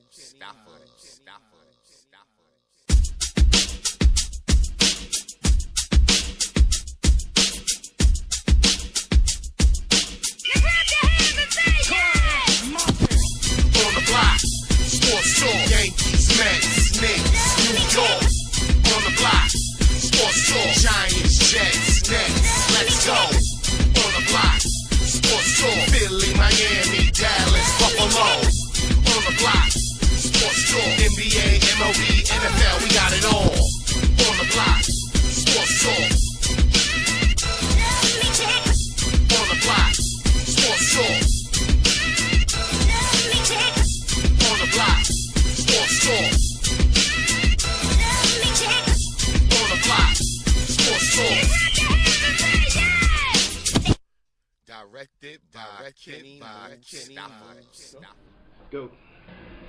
On the block, sports talk, Yankees, Mets, Knicks, New York. On the block, sports talk, Giants, Jets, Nets, let's go. On the block, sports talk, Philly, Miami, Dallas, Buffalo. On the block, sports talk, NBA, MLB, NFL, we got it all. On the block, sports talk. On the block, sports talk. On the block, sports talk. On the block, sports talk. Directed by Kenny Stopper. Go.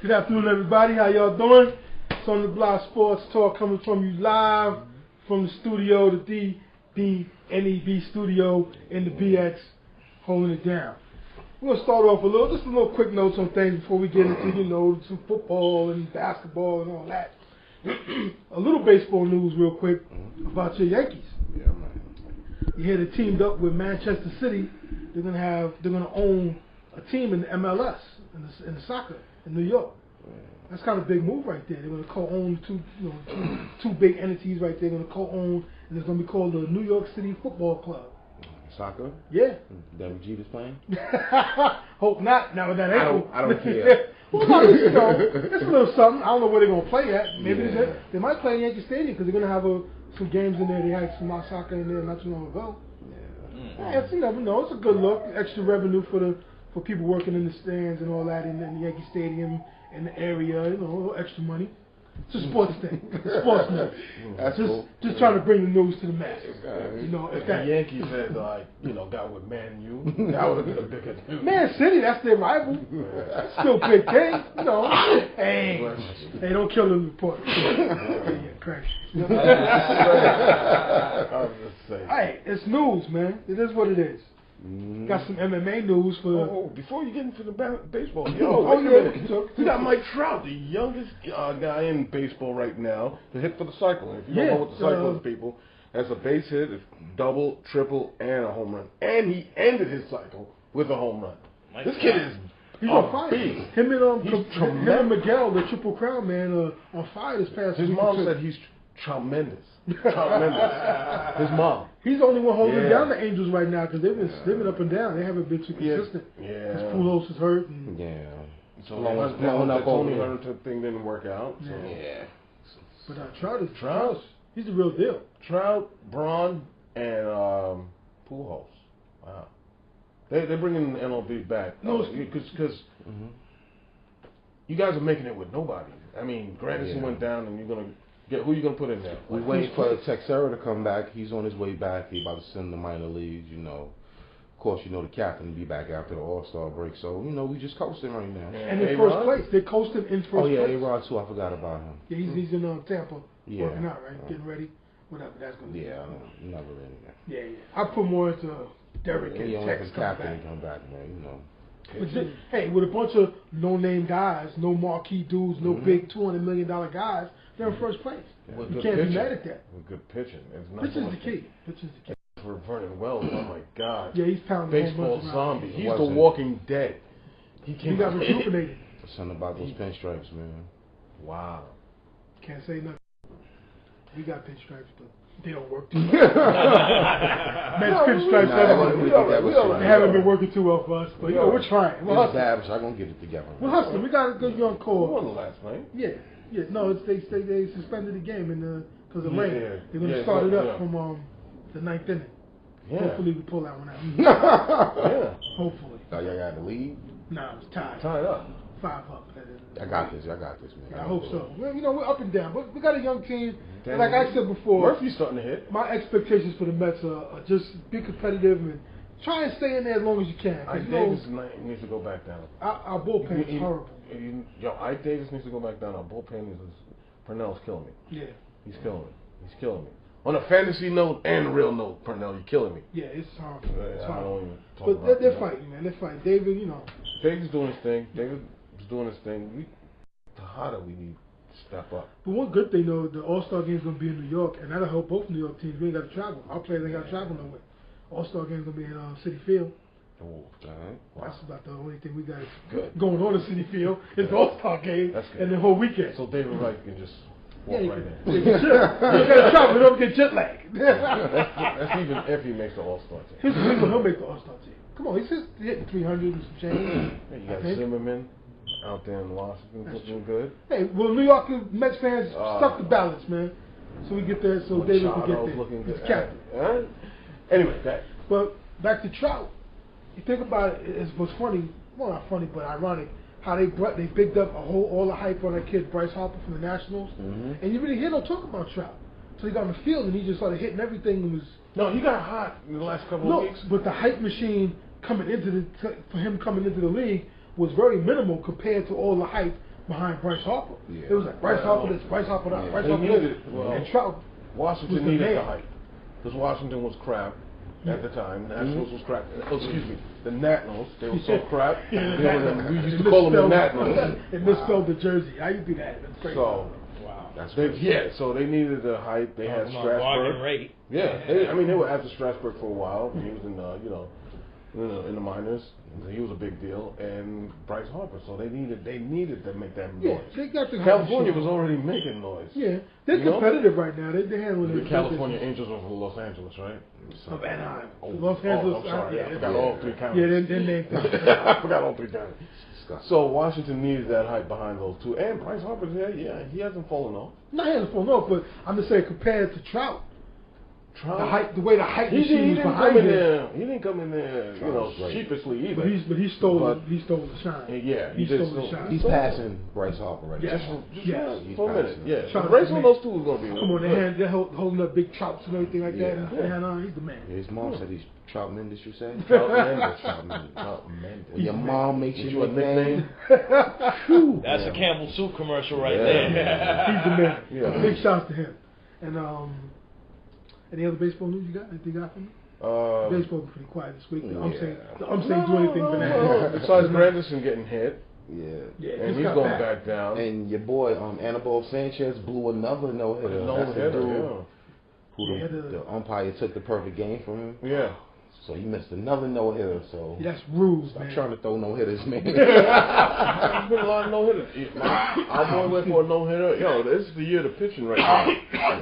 Good afternoon, everybody. How y'all doing? It's On the Block Sports Talk coming from you live from the studio, the DBNEB studio in the BX, holding it down. We're going to start off just a little quick notes on things before we get into, some football and basketball and all that. A little baseball news real quick about your Yankees. Yeah, man. You hear they teamed up with Manchester City. They're gonna own a team in the MLS in the soccer in New York. That's kind of a big move right there. They're gonna co-own two big entities right there. They're gonna co-own, and it's gonna be called the New York City Football Club. Soccer? Yeah. Derek Jeter's playing? Hope not. Now with that ankle. I don't care. Well, it's a little something. I don't know where they're gonna play at. Maybe they might play in Yankee Stadium because they're gonna have some games in there. They had some soccer in there not too long ago. Yeah, you never know. It's a good look. Extra revenue for people working in the stands and all that in the Yankee Stadium in the area. A little extra money. It's a sports thing. Sports news. That's cool. Just trying to bring the news to the masses. If the Yankees had got with Man U, that would have been a bigger news. Man City, that's their rival. Still big game. Hey, don't kill the report. Crash. Hey, it's news, man. It is what it is. Got some MMA news for. Before you get into the baseball, wait a minute. We got Mike Trout, the youngest guy in baseball right now, to hit for the cycle. And if you don't know what the cycle is, people, that's a base hit, it's double, triple, and a home run. And he ended his cycle with a home run. This kid is. He's on fire. Him and Miguel, the Triple Crown man, on fire this past week. His mom said he's tremendous. Tremendous. His mom. He's the only one holding down the Angels right now because they've been up and down. They haven't been too consistent. Because Pujols is hurt. So the Tony Hunter thing didn't work out. So. Yeah. But Trout, he's the real deal. Trout, Braun, and Pujols. Wow. They're bringing the MLB back. Because you guys are making it with nobody. I mean, Granderson went down, and you're going to get who you going to put in there? We're waiting for Texera to come back. He's on his way back. He's about to send the minor leagues, Of course, the captain will be back after the All-Star break. So, we just coasting right now. And in first place. They're coasting in first place. Oh, yeah, A-Rod, too. I forgot about him. Yeah, he's in Tampa working out, right? Getting ready. Whatever that's going to be. Yeah, I'm never ready. Yeah. I put more into Derek and Tex come back, man, But with a bunch of no-name guys, no marquee dudes, no big $200 million guys, they're in first place. You can't be mad at that. With good pitching. Pitching's the key. For Vernon Wells, oh my God. Yeah, he's pounding baseball zombie. He's the Walking Dead. He got rejuvenated. Something about those pinstripes, man. Wow. Can't say nothing. We got pinstripes, but they don't work too well. Men's pinstripes haven't been working too well for us, but we're trying. We're established. I'm gonna get it together. We're hustling. We got a good young core. We won the last night. Yeah. No, they suspended the game because of rain. They're gonna start it up from the ninth inning. Yeah. Hopefully we pull that one out. Hopefully. Y'all got the lead? Nah, it's tied. Tied up. 5 up. I got this, man. I hope so. Well, we're up and down, but we got a young team. And like I said before, Murphy's starting to hit. My expectations for the Mets are just be competitive and try and stay in there as long as you can. Ike Davis needs to go back down. Our bullpen is horrible. Ike Davis needs to go back down. Our bullpen Purnell's killing me. Yeah. He's killing me. On a fantasy note and a real note, Purnell, you're killing me. Yeah, it's horrible. I don't even talk about But they're fighting, man. They're fighting. David, David's doing his thing. David's doing his thing. Tejada we need to step up. But one good thing though, the All-Star game's gonna be in New York, and that'll help both New York teams. We ain't got to travel. Our players ain't got to travel nowhere. All-Star game's gonna be in Citi Field. Oh, Alright. That's about the only thing we got Good. going on in Citi Field is the All-Star game That's good. and the whole weekend. So David Wright can just walk you right can, in. you can chill. You got to travel. You don't get jet lag. That's even if he makes the All-Star team. He'll make the All-Star team. Come on, he's just hitting 300 and some change. Yeah, you got I think. Zimmerman out there in Washington looking good. Hey, well, New York Mets fans stuck the ballots, man. So we get there, so David can get Machado's there. looking good. He's captain. Anyway, that. But back to Trout. You think about it, it was funny, well not funny, but ironic, how they bigged up all the hype on that kid Bryce Harper from the Nationals, and you really hear no talk about Trout. So he got on the field and he just started hitting everything and was No, he got hot in the last couple of weeks. but the hype machine coming into for him coming into the league was very minimal compared to all the hype behind Bryce Harper. Yeah. It was like Bryce Harper this, Bryce Harper that, Bryce They Harper needed this, it. Well, and Trout. Washington was the needed the man. hype because Washington was crap at the time. Nationals was crap. Oh, excuse me, the Nationals. They were so crap. Yeah, We used to call them the misspelled- Nationals. It misspelled the jersey. How you do that? That's crazy. So That's so they needed the hype. They had Bargain Strasburg. rate. Yeah, they were after Strasburg for a while. He was in the minors. He was a big deal, and Bryce Harper. So they needed to make that Yeah, noise. they got the California hype was machine. already making noise. Yeah, they're You know? competitive right now. They're handling The it. California Angels are from Los Angeles, right? Of Anaheim. Oh, Los Angeles. I'm sorry. I yeah, forgot all three counties. yeah, they're named. I forgot all three counties. So Washington needed that hype behind those two, and Bryce Harper's there. Yeah, he hasn't fallen off. Not handling full no, but I'm just saying compared to Trout, Trout, the hype, the way the hype he machine was didn't behind come in him. there. He didn't come in there, Trout's great. sheepishly either. But he stole But- he stole the shine. Yeah, he did stole the shine. He's passing Bryce Harper right Yeah. now. Just Yes. for a minute. Yeah, Trout the race is the on man. those two is going to be. Come on, good. they're holding up big trouts and everything like that. Yeah. And he's the man. His mom said he's Trout Mendes, you said? Trout Mendes. Trout Mendes. Trout Mendes. When your mom makes Get you you a nickname? Whew. That's a Campbell Soup commercial right Yeah. there. He's the man. Yeah. Big shouts to him. And any other baseball news you got? Anything you got for me? Baseball's been pretty quiet this week. I'm Yeah. saying do anything No, bananas. besides Granderson getting hit, Yeah. Yeah, and just he's got going back. back down. And your boy, Anibal Sanchez, blew another no-hitter. No That's the hitter, dude who Yeah, the umpire took the perfect game from him. yeah. So he missed another no-hitter. So That's rules, stop man. trying to throw no-hitters, man. There's been a lot of no hitters. Our boy went for a no hitter. Yo, this is the year of pitching right now.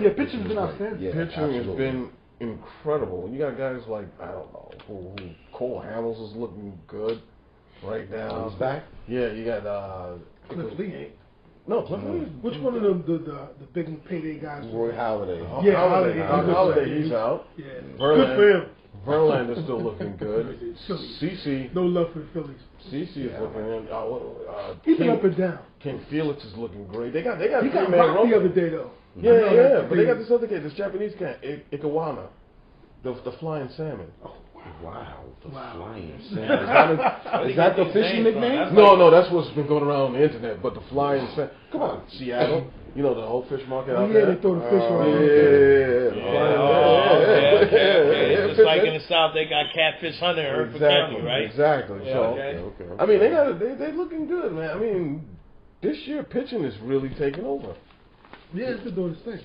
Yeah, pitching's been outstanding. Yeah, Pitching has absolutely. been incredible. And you got guys like, I don't know, who Cole Hamels is looking good right now. He's back. Yeah, you got Cliff Lee ain't. no, Cliff Lee. Which one of them the big payday guys? Roy Halladay. Yeah, Holiday. Holiday. He's out. Yeah. Verlander. Good for him. Verlander's still looking good. Phillies. CC No love for the Phillies. is looking in. He's been up and down. Ken Felix is looking great. They got He got three-man rocked run. the other day though. Yeah, I know yeah, that but they got big- this other kid, this Japanese guy, Ikawana, the flying salmon. Wow, the Wow. flying salmon. Is that the official nickname? No, that's what's been going around on the internet. But the flying salmon. Come on, Seattle. You know the whole fish market Oh, out yeah, there. they throw the fish around. Okay. Just like in the South, they got catfish hunting in Hereford County, right? Exactly. Yeah, So, okay. I mean, they looking good, man. I mean, this year pitching is really taking over. Yeah, it's been doing its thing.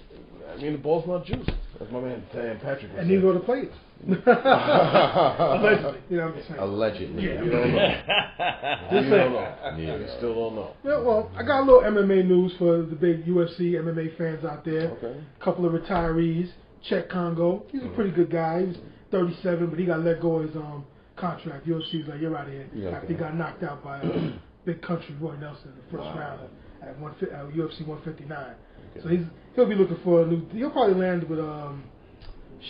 I mean, the ball's not juiced, as my man Dan Patrick was And saying. neither are the players. Allegedly. You know what I'm saying? Allegedly. Yeah. You don't know. You don't know. Yeah. You still don't know. Yeah, well, I got a little MMA news for the big UFC MMA fans out there. Okay. A couple of retirees. Chet Congo. He's a pretty good guy. He's 37, but he got let go of his contract. UFC's like, you're out of here. Yeah, okay. After he got knocked out by big country Roy Nelson in the first round at UFC 159. So he'll be looking for a new. He'll probably land with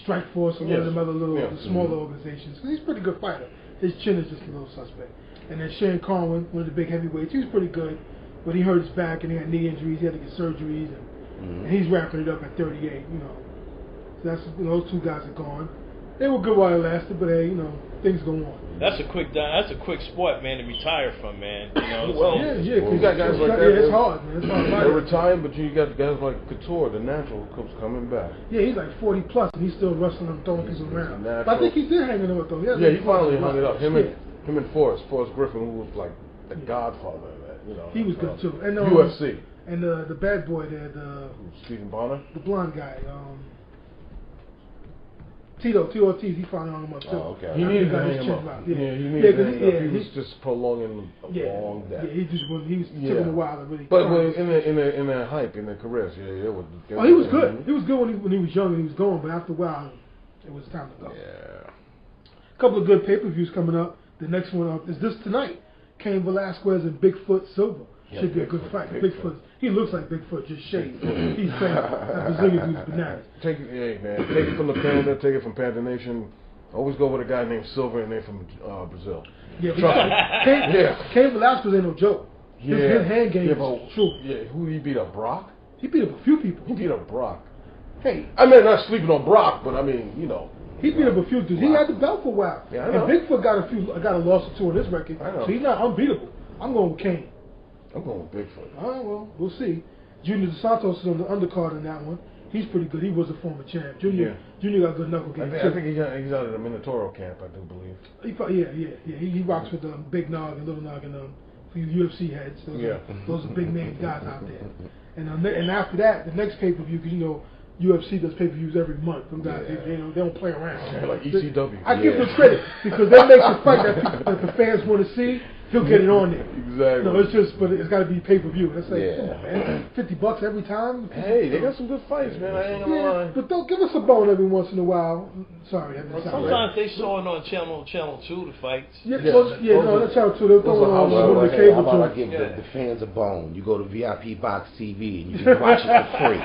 Strike Force or one of them other little smaller organizations. 'Cause he's a pretty good fighter. His chin is just a little suspect. And then Shane Carwin, one of the big heavyweights, he was pretty good, but he hurt his back and he had knee injuries. He had to get surgeries, and he's wrapping it up at 38. You know, so that's those two guys are gone. They were good while it lasted, but hey, things go on. That's a quick sport, man, to retire from, man. You know, Well, so- Yeah, you got guys like that. Yeah, it's hard, man. It's hard They're fighting. retiring, but you got guys like Couture, the natural, comes coming back. Yeah, he's like 40 plus, and he's still wrestling and throwing people around. natural. But I think he did hang it up though. Yeah, he finally hung it up. Him and Yeah. Forrest Griffin, who was like the godfather of that. You know, He was good too. And UFC. And the bad boy there, the Stephen Bonner. the blonde guy, Tito Ortiz, he finally hung him up too. Oh, okay. He needed to hang him up. Yeah, he needed to hang him up. He was he- just prolonging a long death. Yeah, he took him a while to really. But in the hype, in the careers, it was. Oh, he was good. He was good when he was young and he was going, but after a while, it was time to go. Yeah. A couple of good pay-per-views coming up. The next one up is this tonight. Cain Velasquez and Bigfoot Silva. Should be a good fight. Bigfoot. He looks like Bigfoot, just shaved. He's crazy. That Brazilian dude's bananas. Take it from the Panda, take it from Panda Nation. Always go with a guy named Silver and they're from Brazil. Yeah, Yeah. Cain Velasquez ain't no joke. His hand game is true. Yeah, who he beat up? Brock? He beat up a few people. He beat up Brock. Hey, I mean, not sleeping on Brock, but I mean, you know. He beat up a few dudes. He had the belt for a while. Yeah, I and know. Bigfoot got a loss or two on his record. I know. So he's not unbeatable. I'm going with Cain. I'm going with Bigfoot. All right, well, we'll see. Junior Dos Santos is on the undercard in that one. He's pretty good. He was a former champ. Junior got good knuckle game. I think he's out of the Minotauro camp, I do believe. He rocks with Big Nog and Little Nog and for you UFC heads. Those are big name guys out there. And after that, the next pay-per-view, because you know, UFC does pay-per-views every month. Them guys, they don't play around. Yeah, like ECW. I give them credit because that makes a fight that the fans want to see. He'll get it on there. Exactly. No, but it's got to be pay-per-view. That's like, come on, man, $50 every time. Hey, they got some good fights, man. I ain't gonna lie. But don't give us a bone every once in a while. Sorry, sometimes they show it on channel 2, the fights. No, that's how too. They're throwing on the Hey, cable how about I too. give the fans a bone? You go to VIP Box TV and you can watch it for free.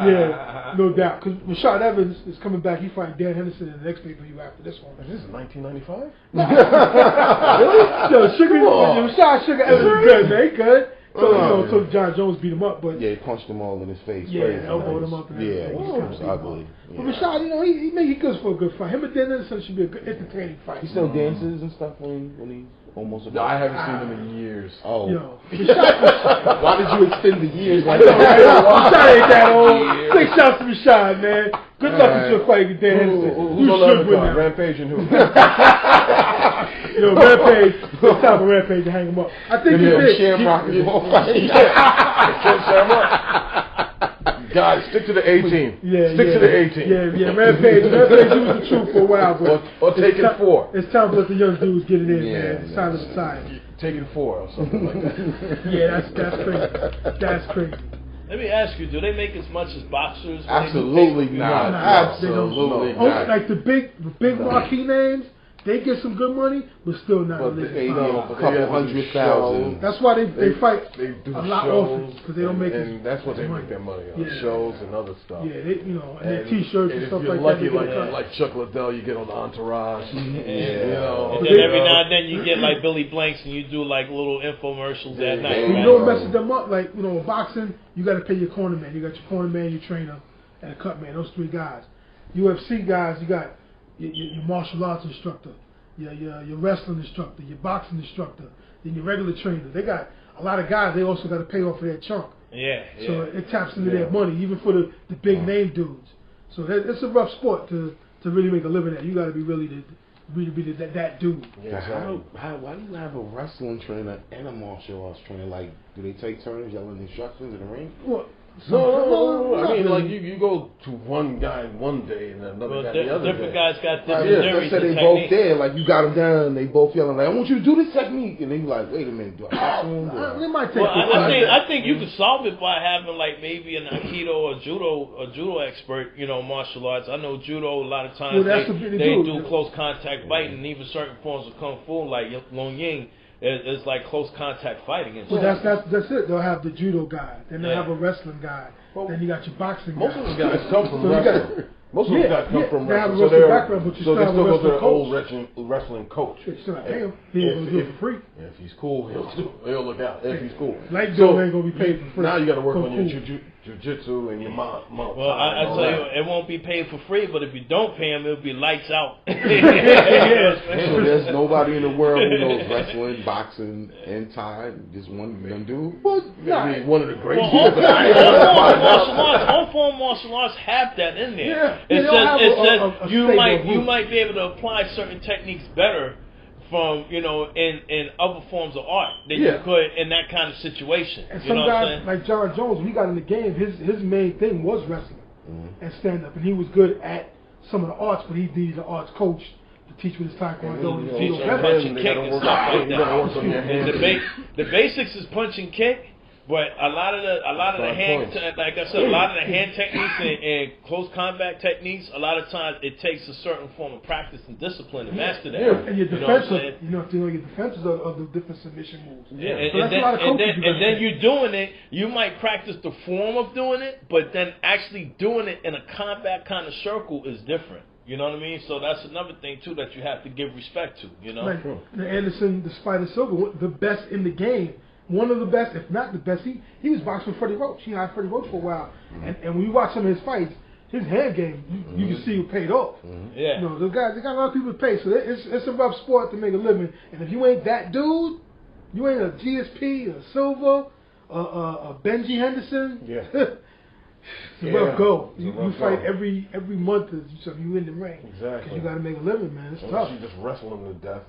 Yeah, no doubt. Because Rashad Evans is coming back. He's fighting Dan Henderson in the next pay-per-view after this one. This is 1995? Rashad Sugar Evans is good, man. He good. So John Jones beat him up, but yeah, he punched them all in his face. Yeah, elbowed him up. Yeah, it was ugly. But Rashad, you know, he goes for a good fight. Him and Dan Henderson should be a good, entertaining fight. He still dances and stuff when he's almost. No, I haven't seen him in years. Oh, yo, why did you extend the years like Rashad that? ain't that old. Big shots to Rashad, man. Good luck with your fight with Dan Henderson. Who's on the other card? Rampage and who? Yo, Rampage. It's time for Rampage to hang him up. I think he did. Shamrock is all fighting. God, stick to the 18. Stick to the 18. Yeah, Rampage. Rampage, he was the truth for a while, but or take it 4. It's time to let the young dudes get it in, man. It's time to retire. Take it 4 or something like that. Yeah, that's crazy. That's crazy. Let me ask you, do they make as much as boxers? Absolutely not. No, Absolutely not. Like the big marquee names, they get some good money, but still not. But they religious. a couple 100,000. That's why they fight they do a lot shows, often because they don't make and that's what they make their money on, shows and other stuff. Yeah, and their T-shirts and stuff like lucky, that. like Chuck Liddell, you get on Entourage. And then every now and then you get like Billy Blanks and you do like little infomercials at night. You don't mess them up. Like in boxing, you got to pay your corner man. You got your corner man, your trainer, and a cut man. Those 3 guys. UFC guys, you got your martial arts instructor, your wrestling instructor, your boxing instructor, then your regular trainer. They got a lot of guys. They also got to pay off for their chunk. So it taps into their money, even for the big name dudes. So it's a rough sport to really make a living at. You got to be really that dude. Yeah, why do you have a wrestling trainer and a martial arts trainer? Like, do they take turns yelling instructions in the ring? What? No. I mean, like you go to one guy one day and another guy the other different day. guys got different Let's say they both there, like you got them down, they both yelling like, "I want you to do this technique," and then you like, "Wait a minute, do I have to?" They might take. I think you could solve it by having like maybe an Aikido or judo expert, martial arts. I know judo a lot of times they do close contact fighting, and even certain forms of kung fu like Long Ying. It's like close contact fighting. Well, that's it. They'll have the judo guy. Then they'll have a wrestling guy. Then you got your boxing guy. Most of those guys come from wrestling. Most of those guys come from they have a wrestling. wrestling background, but you so still they have still a go to wrestling their old wrestling coach. You still have him. He ain't gonna do it for free. If he's cool, he'll look out. If he's cool. Like Joe ain't gonna be paid for free. Now you got to work on your jiu-jitsu and your mount. Well, I tell you, it won't be paid for free, but if you don't pay him, it'll be lights out. So there's nobody in the world who knows wrestling, boxing, and Thai. Just one dude. I mean, one of the great. All form martial arts have that in there. It says you might be able to apply certain techniques better from in other forms of art than you could in that kind of situation. And some guys like John Jones, when he got in the game, his main thing was wrestling and stand up, and he was good at some of the arts, but he needed an arts coach to teach with his taekwondo and teach him punch and kick and stuff like that. The basics is punch and kick. But a lot of the hand, like I said, a lot of the hand techniques and close combat techniques, a lot of times it takes a certain form of practice and discipline to master that. Yeah, and your defense, your defenses of the different submission moves. Yeah, and then you're doing it. You might practice the form of doing it, but then actually doing it in a combat kind of circle is different. You know what I mean? So that's another thing too that you have to give respect to. Like the Anderson, the Spider Silver, the best in the game. One of the best, if not the best. He was boxing with Freddie Roach. He had Freddie Roach for a while. And when you watch some of his fights, his hand game, you can see it paid off. Yeah. Those guys, they got a lot of people to pay. So it's a rough sport to make a living. And if you ain't that dude, you ain't a GSP, a Silva, a Benji Henderson. Yeah. It's a rough go. You fight every month as you in the ring. Exactly. Because you got to make a living, man. It's tough. You just wrestle them to death.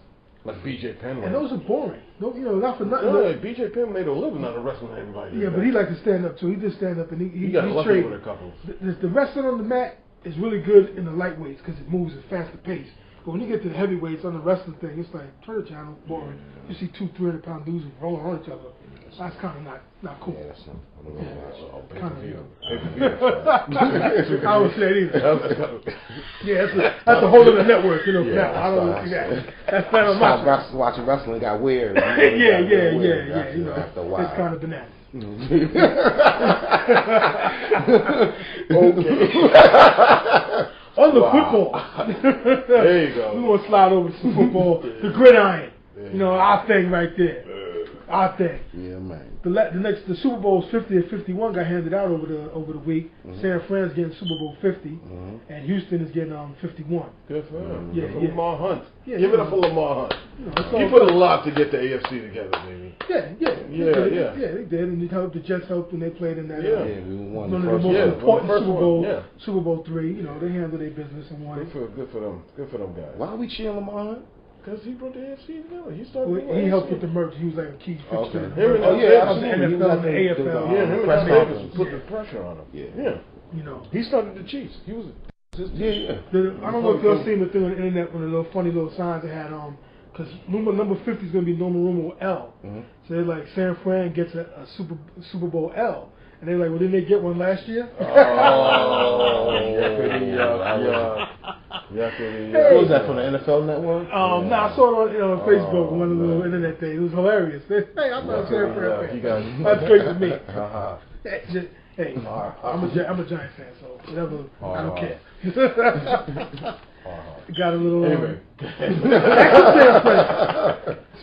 Like BJ Penn. And those are boring. Not for nothing. No, BJ Penn made a living out of wrestling anybody. Yeah, but he liked to stand up too. He did stand up and he got lucky trained. with a couple. The wrestling on the mat is really good in the lightweights because it moves at faster pace. But when you get to the heavyweights on the wrestling thing, it's like turn the channel, boring. You see 200-300-pound dudes rolling on each other. That's kind of not cool. Yeah, that's not. I would say it either. Yeah, that's a whole other network, I don't. That's not on my. Watching wrestling got weird. Yeah. After a while, it's kind of bananas. Okay. On the football. There you go. We want to slide over to some football. The gridiron. Our thing right there. Our thing. Yeah, man. The Super Bowl's 50 and 51 got handed out over the week. San Fran's getting Super Bowl 50, and Houston is getting 51. Good for him. Yeah. Lamar Hunt. Yeah, Give it up for Lamar Hunt. He put a lot to get the AFC together, baby. Yeah, they did, and the Jets helped when they played in that. We won one the of the most important Super Bowl, Super Bowl III. They handled their business and won. Good for them. Good for them guys. Why are we cheering Lamar Hunt? Because he brought the AFC together. He helped with the merge. He was like a key fixture. Absolutely. The NFL and the AFL. Him and Al Davis put the pressure on him. Yeah. He started the Chiefs. He was. I don't know if y'all seen the thing on the internet with the little funny little signs they had because number 50 is going to be Norman Romo L. So they're like San Fran gets a Super Bowl L. And they're like, well, didn't they get one last year? What was that from the NFL Network? I saw it on Facebook, one of the little internet things. It was hilarious. Hey, I'm not a San Fran fan. That's great for me. Hey, I'm a Giant fan, so whatever. I don't care. Got a little. Anyway.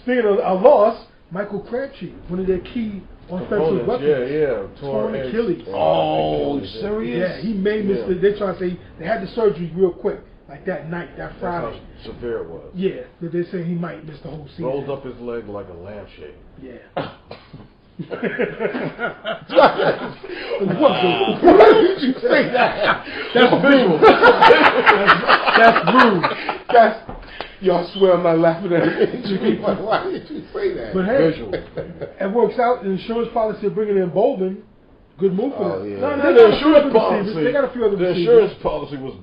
Speaking of a loss, Michael Crabtree, one of their key offensive weapons. Torn Achilles. Oh, serious? Yeah, he may miss it. They try to say they had the surgery real quick, like that night, that Friday. That's how severe it was. Yeah, they're saying he might miss the whole season. Rolled up his leg like a lampshade. Yeah. Why did you say that? That's rude. That's rude. Y'all swear I'm not laughing at it. Why did you say that? But hey, it works out. The insurance policy of bringing in Bolden, good move for them. Yeah. No, the insurance policy. They got a few other The insurance policy was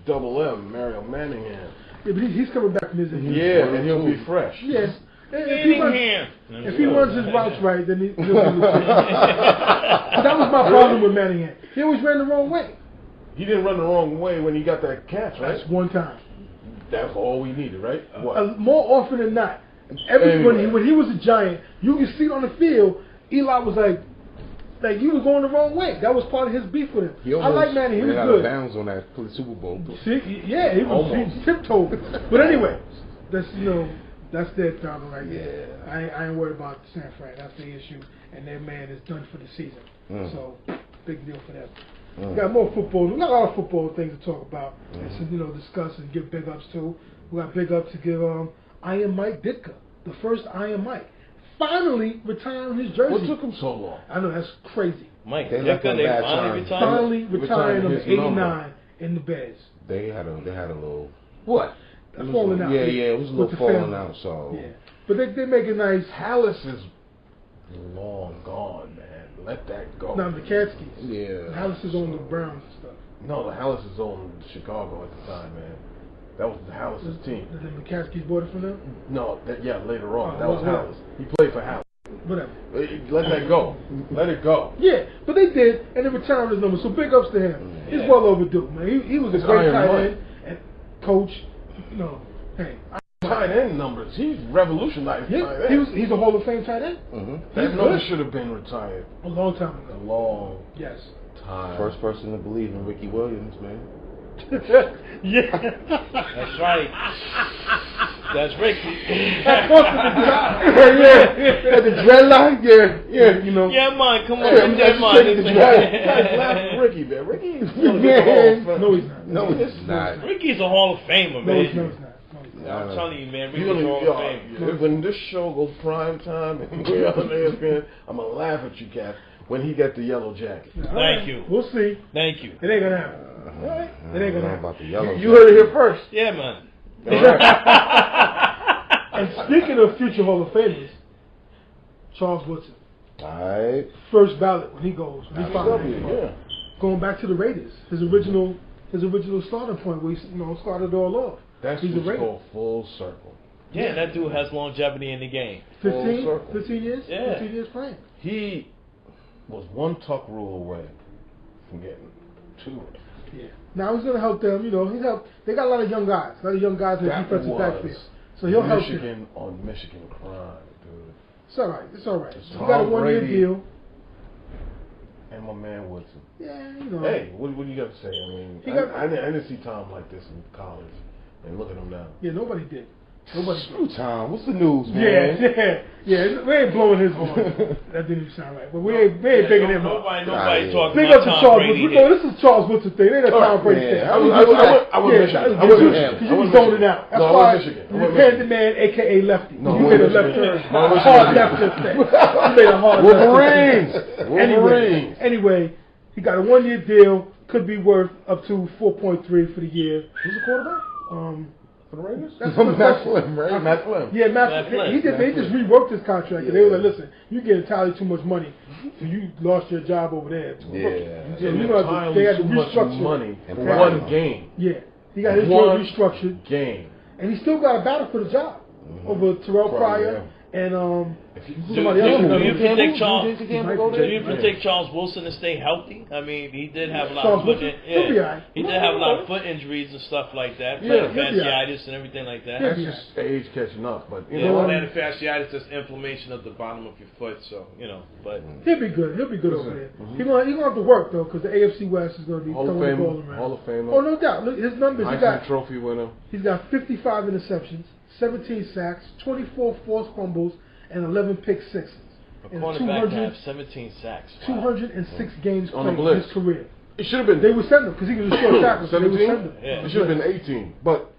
Double M, Mario Manningham. Yeah, but he's coming back from his injury. Yeah, and he'll be fresh. Yes. If he runs his routes right, then he'll be legit. That was my problem with Manningham. He always ran the wrong way. He didn't run the wrong way when he got that catch, right? That's one time. That's all we needed, right? More often than not. When he was a Giant, you could see it on the field, Eli was like he was going the wrong way. That was part of his beef with him. I like Manny. He was good. Out of bounds on that Super Bowl. See, yeah, he tiptoed. But anyway, that's their problem right there. I ain't worried about San Fran. That's the issue, and their man is done for the season. So big deal for them. We got more football. We got a lot of football things to talk about and discuss and give big ups to. We got big ups to give Iron Mike Ditka, the first Iron Mike, finally retiring his jersey. What took him so long? I know, that's crazy. Mike Ditka, they finally retiring him in '89 in the Bears. They had a little what? falling out. Yeah, it was a little falling family. out. So yeah, but they make it nice. Hallis is long gone, man. Let that go. Now the Catskis. yeah, Hallis is on the Browns and stuff. No, the Hallis is on Chicago at the time, man. That was the Hallis' team. And then the Catskis bought it from them? No, later on. Oh, That was whatever. Hallis. He played for Hallis. Whatever. Let that go. Let it go. Yeah, but they did, and they retired his number. So big ups to him. Yeah. It's well overdue, man. He was a It's great Iron tight Mike. end and coach. No, hey, Tight end numbers. He's revolutionized tight yeah, end. he's a Hall of Fame tight end. That he's number good. should have been retired A long time a ago. long Yes. time. first person to believe in Ricky Williams, man. Yeah. That's right. That's Ricky. That's supposed to be yeah, the dreadlock, yeah, you know. Yeah, man, come on. Yeah, I'm just taking the Guys laugh at Ricky, man. Ricky is gonna get the Hall of Fame. No, he's not. No, it's not. Ricky's a Hall of Famer, No, man. he's not. I'm telling you, man, You're Ricky's a gonna, Hall of Fame. when this show goes prime time and we're on ESPN, I'm gonna laugh at you, Cap, when he got the yellow jacket. Thank you. We'll see. Than't you. It ain't gonna happen. I It ain't don't gonna know about the yellow. You heard it here first. Yeah, man. All right. And speaking of future Hall of Famers, Charles Woodson, Alright. first ballot when he goes. When he finally Yeah. going back to the Raiders, his original starting point where he started it all off. That's He's a what's Raider. called full circle. Yeah, that dude has longevity in the game. 15 circle. 15 years? Yeah. 15 years playing. He was one tuck rule away from getting two. Yeah. Now he's going to help them. He's helped. They got a lot of young guys. A lot of young guys in the That defensive was backfield. So he'll help them. Michigan on Michigan crime, dude. It's all right. It's all right. It's He got a Tom 1-year Brady. deal. And my man Woodson. Yeah, Hey, what do you got to say? I mean, He got- I didn't see Tom like this in college. And look at him now. Yeah, nobody did. Nobody did. Screw Tom. What's the news, Yeah, man? yeah. We ain't blowing his horn. That didn't even sound right. But we ain't bigging him up. Nobody talking Big about up to Tom Charles Brady. Woodson. No, this is Charles Woodson thing. They ain't a Tom Brady thing. yeah. I was Michigan. I was Michigan. Because you was zoning out. That's No, I why was Michigan. I you was panned the Michigan. man, a.k.a. Lefty. No, You I made a was left Michigan. turn. No, I was Hard Michigan. left turn thing. You made a hard Wolverines. left turn. Wolverines. Anyway, he got a 1-year deal. Could be worth up to 4.3 for the year. Who's the quarterback for the Raiders? That's Matt Flynn, right? Matt Flynn. Yeah, Matt he Flynn. they just reworked his contract. And they were like, listen, you get entirely too much money. So you lost your job over there. Yeah. So you know, they had to too much restructure. money And for pride. one game. Yeah. He got his One deal restructured. game. And he still got a battle for the job over Terrell Pryor and somebody else. Do you predict Charles? He might Do be. you predict Charles Wilson to stay healthy? I mean, he did have a lot Charles of foot. Wilson? He'll be all right. He did have a lot of foot injuries and stuff like that. Yeah, Plantar he'll be all right. fasciitis and everything like that. That's just age catching up. But you Yeah. know what? Plantar fasciitis, just inflammation of the bottom of your foot. So But He'll be good. He'll be good over there. He's gonna have to work though, because the AFC West is gonna be Hall of throwing the ball Famer. around. Hall of Famer. Oh, no doubt. Look, his numbers. Heisman Trophy winner. He's got 55 interceptions, 17 sacks, 24 forced fumbles, and 11 pick sixes. a And cornerback to have 17 sacks. Wow. 206 games On the played in blitz. his career. It should have been. They would send him because he was a short tackle. So they would 17? send him. Yeah. It should have been 18. But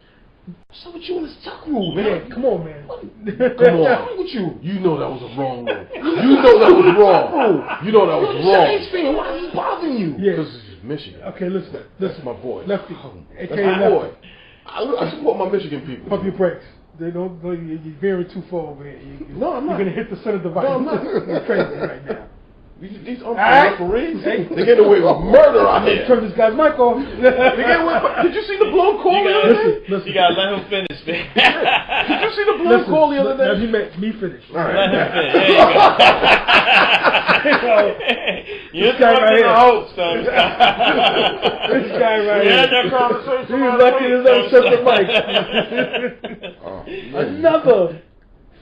what's up with you in this tuck rule, man? Yeah, come on, man. Come on. What you? You know that was a wrong rule. You know that was wrong. You know that was wrong. fan. Why is this bothering you? Yeah. Because it's Michigan. Okay, listen. That's my boy. Lefty. That's AKA my boy. Lefty. I support my Michigan people. Pump your brakes. They don't. You're veering too far over here. No, I'm not. You're gonna hit the center device. No, I'm not. You're crazy right now. These Alright. referees, Hey. they get away with murder out here. Turn this guy's mic off. They get away with, did you see the blown call the other day? Listen. You gotta let him finish, man. Did you see the blown call the other Now day? you make me finish. All Let right. him finish. There you go. You're This guy right talking here. to host, son. This guy right We had here. that conversation. He's last lucky week, his own son. separate mic. Oh, man. Another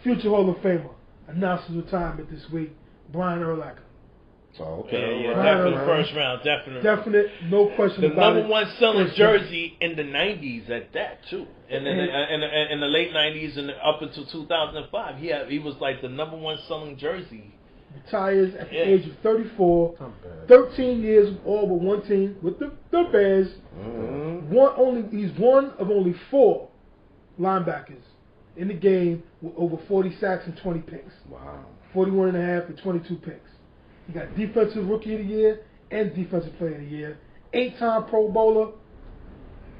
future Hall of Famer announced his retirement this week. Brian Urlacher. So, Yeah, okay. yeah, all right. definitely first round, definitely. Definite, no question The about number it. one selling First round. jersey in the 90s at that, too. And in the late 90s and up until 2005, he was like the number one selling jersey. Retires at the Yeah. age of 34. Not bad. 13 years all with one team with the Bears. Mhm. He's one of only 4 linebackers in the game with over 40 sacks and 20 picks. Wow. 41 and a half and 22 picks. He got Defensive Rookie of the Year and Defensive Player of the Year. 8-time Pro Bowler.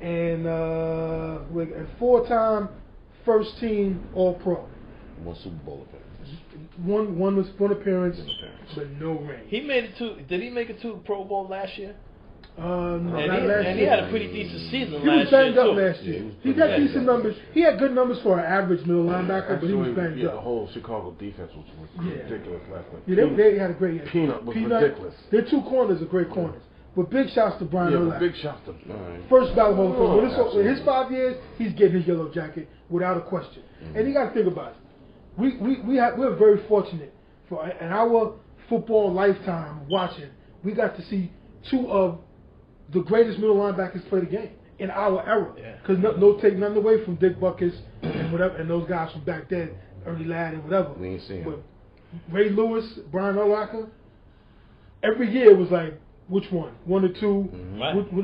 and 4-time first team All Pro. One Super Bowl appearance. One appearance, but no ring. He made it to. Did he make it to the Pro Bowl last year? No, and not last year. He had a pretty decent season he was last year banged up too. last year. He got decent numbers. He had good numbers for an average middle linebacker, but he was banged The up. whole Chicago defense was ridiculous last night. Yeah, they had a great year. Peanut was ridiculous. Their two corners are great corners. But big shouts to Brian Urlacher. Big shouts to First ballot Hall of Fame. In his 5 years, he's getting his yellow jacket without a question. And you got to think about it. We're very fortunate for in our football lifetime watching. We got to see two of the greatest middle linebackers play the game in our era. Because no take nothing away from Dick Butkus and whatever and those guys from back then, Ernie Ladd and whatever. We ain't seen But Ray Lewis, Brian Urlacher, every year it was like, which one? 1 or 2,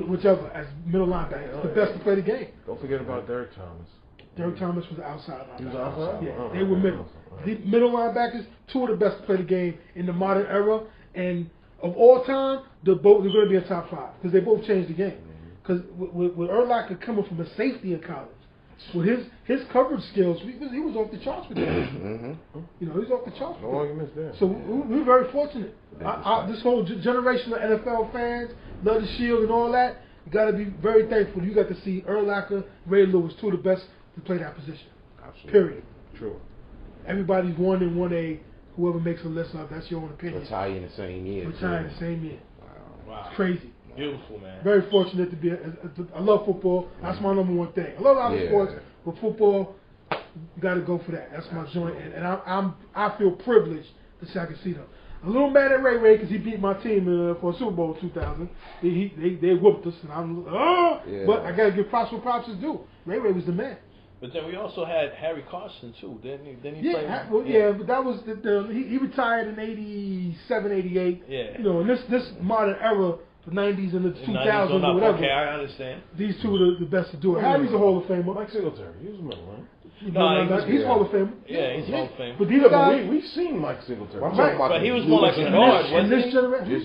whichever, as middle linebacker. The best to play the game. Don't forget about Derek Thomas. Derek Thomas was outside linebacker. He was outside? Yeah, they were middle. The middle linebackers, two of the best to play the game in the modern era. And of all time, they're going to be a top 5 because they both changed the game. Because with Urlacher coming from a safety in college, with his coverage skills, he was off the charts with that. You know, he's off the charts. No arguments there. So we're very fortunate. This whole generation of NFL fans, love the Shield and all that. You got to be very thankful. You got to see Urlacher, Ray Lewis, two of the best to play that position. Absolutely. Period. True. Everybody's 1 and 1A. Whoever makes a list of, that's your own opinion. Retire in the same year. Retire in the same year. Wow. It's crazy. Beautiful, man. Very fortunate to be. I love football. That's my number one thing. I love other sports, but football, you got to go for that. That's my joint, and I feel privileged to say I can see them. A little mad at Ray because he beat my team for Super Bowl 2000. They whooped us, and I'm but I got to give props where props is due. Ray was the man. But then we also had Harry Carson too, didn't he? Play? But that was he retired in 87, 88. Yeah. You know, in this modern era. The 90s and the 2000s or whatever. Okay, I understand. These two are the best to do it. Harry's a Hall of Famer. Mike Singletary, he was a middle, right? He's Hall of Famer. Yeah, he's Hall of Famer. But these guys, we've seen Mike Singletary. But he was more like a guard, wasn't this he?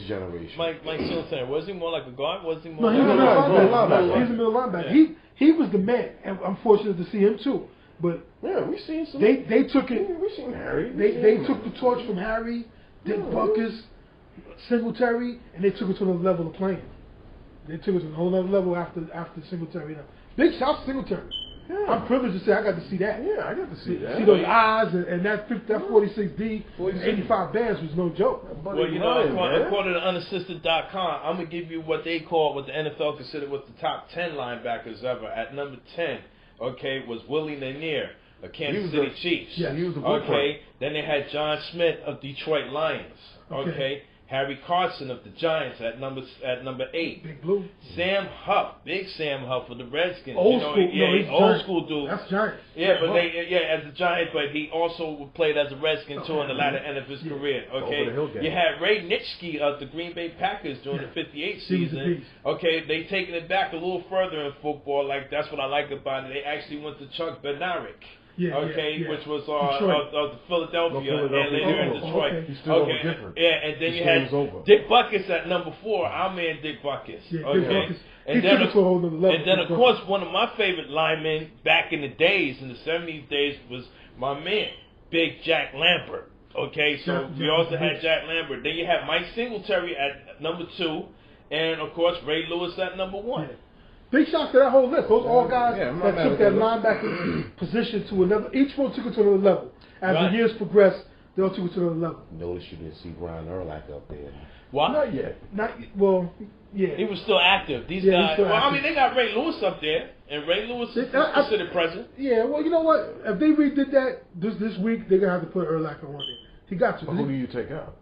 generation. Mike Singletary, was he more like a guard? Was he more? No, he was a middle linebacker. He's a middle linebacker. He was the man, and I'm fortunate to see him too. But we've seen some. They took it. We've seen Harry. They took the torch from Harry, Dick Butkus, Singletary, and they took it to another level of playing. They took it to a whole other level after Singletary. Big shout to Singletary. Yeah. I'm privileged to say I got to see that. Yeah, I got to see that. See those eyes and that 46D, 85 bands was no joke. Well, you know, according to unassisted.com, I'm going to give you what they call, what the NFL considered was the top 10 linebackers ever. At number 10, was Willie Lanier of Kansas City Chiefs. Yeah, he was the blueprint. Then they had John Smith of Detroit Lions. Harry Carson of the Giants at number 8. Big Blue. Sam Huff, big Sam Huff of the Redskins. Old school dude. That's Giants. Yeah, but as a Giant, but he also played as a Redskin too in the latter end of his career. Okay, you had Ray Nitschke of the Green Bay Packers during the '58 season. Okay, they taking it back a little further in football. Like that's what I like about it. They actually went to Chuck Bednarik. Which was of Philadelphia and later in Detroit. He's still different. And then you had Dick Butkus at number 4. Our man Dick Butkus. And then of course one of my favorite linemen back in the days, in the '70s days, was my man Big Jack Lambert. Okay, so we also had Jack Lambert. Then you had Mike Singletary at number 2, and of course Ray Lewis at number 1. Big shots to that whole list. Those all guys that took that linebacker position to another. Each one took it to another level. As the years progressed, they all took it to another level. Notice you didn't see Brian Urlacher up there. What? Not yet. He was still active. These guys. I mean, they got Ray Lewis up there, and Ray Lewis is considered present. Yeah. Well, you know what? If they redid that this week, they're gonna have to put Urlacher on there. He got to. But who do you take out?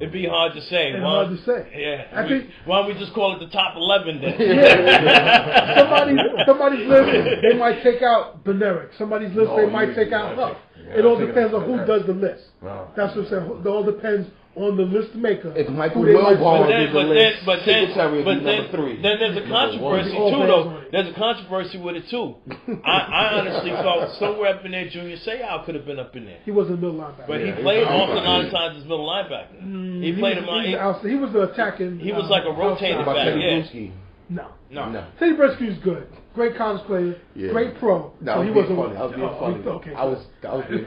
It'd be hard to say. Hard to say. Yeah. Why don't we just call it the top 11 then? Somebody's list, they might take out Bednarik. Somebody's list, they might take out Huff. It all depends on who does the list. That's what I'm saying. It all depends on the list maker. If Michael Wilbon did the list, but then there's a controversy too, though. There's a controversy with it too. I honestly felt somewhere up in there, Junior Seau could have been up in there. He wasn't a middle linebacker, but he played often a lot of times as middle linebacker. He played him. He was attacking. He was like a rotating back. No. No. Teddy Briscoe's good. Great college player. Yeah. Great pro. No, so he wasn't funny. I was being funny. Okay. I was being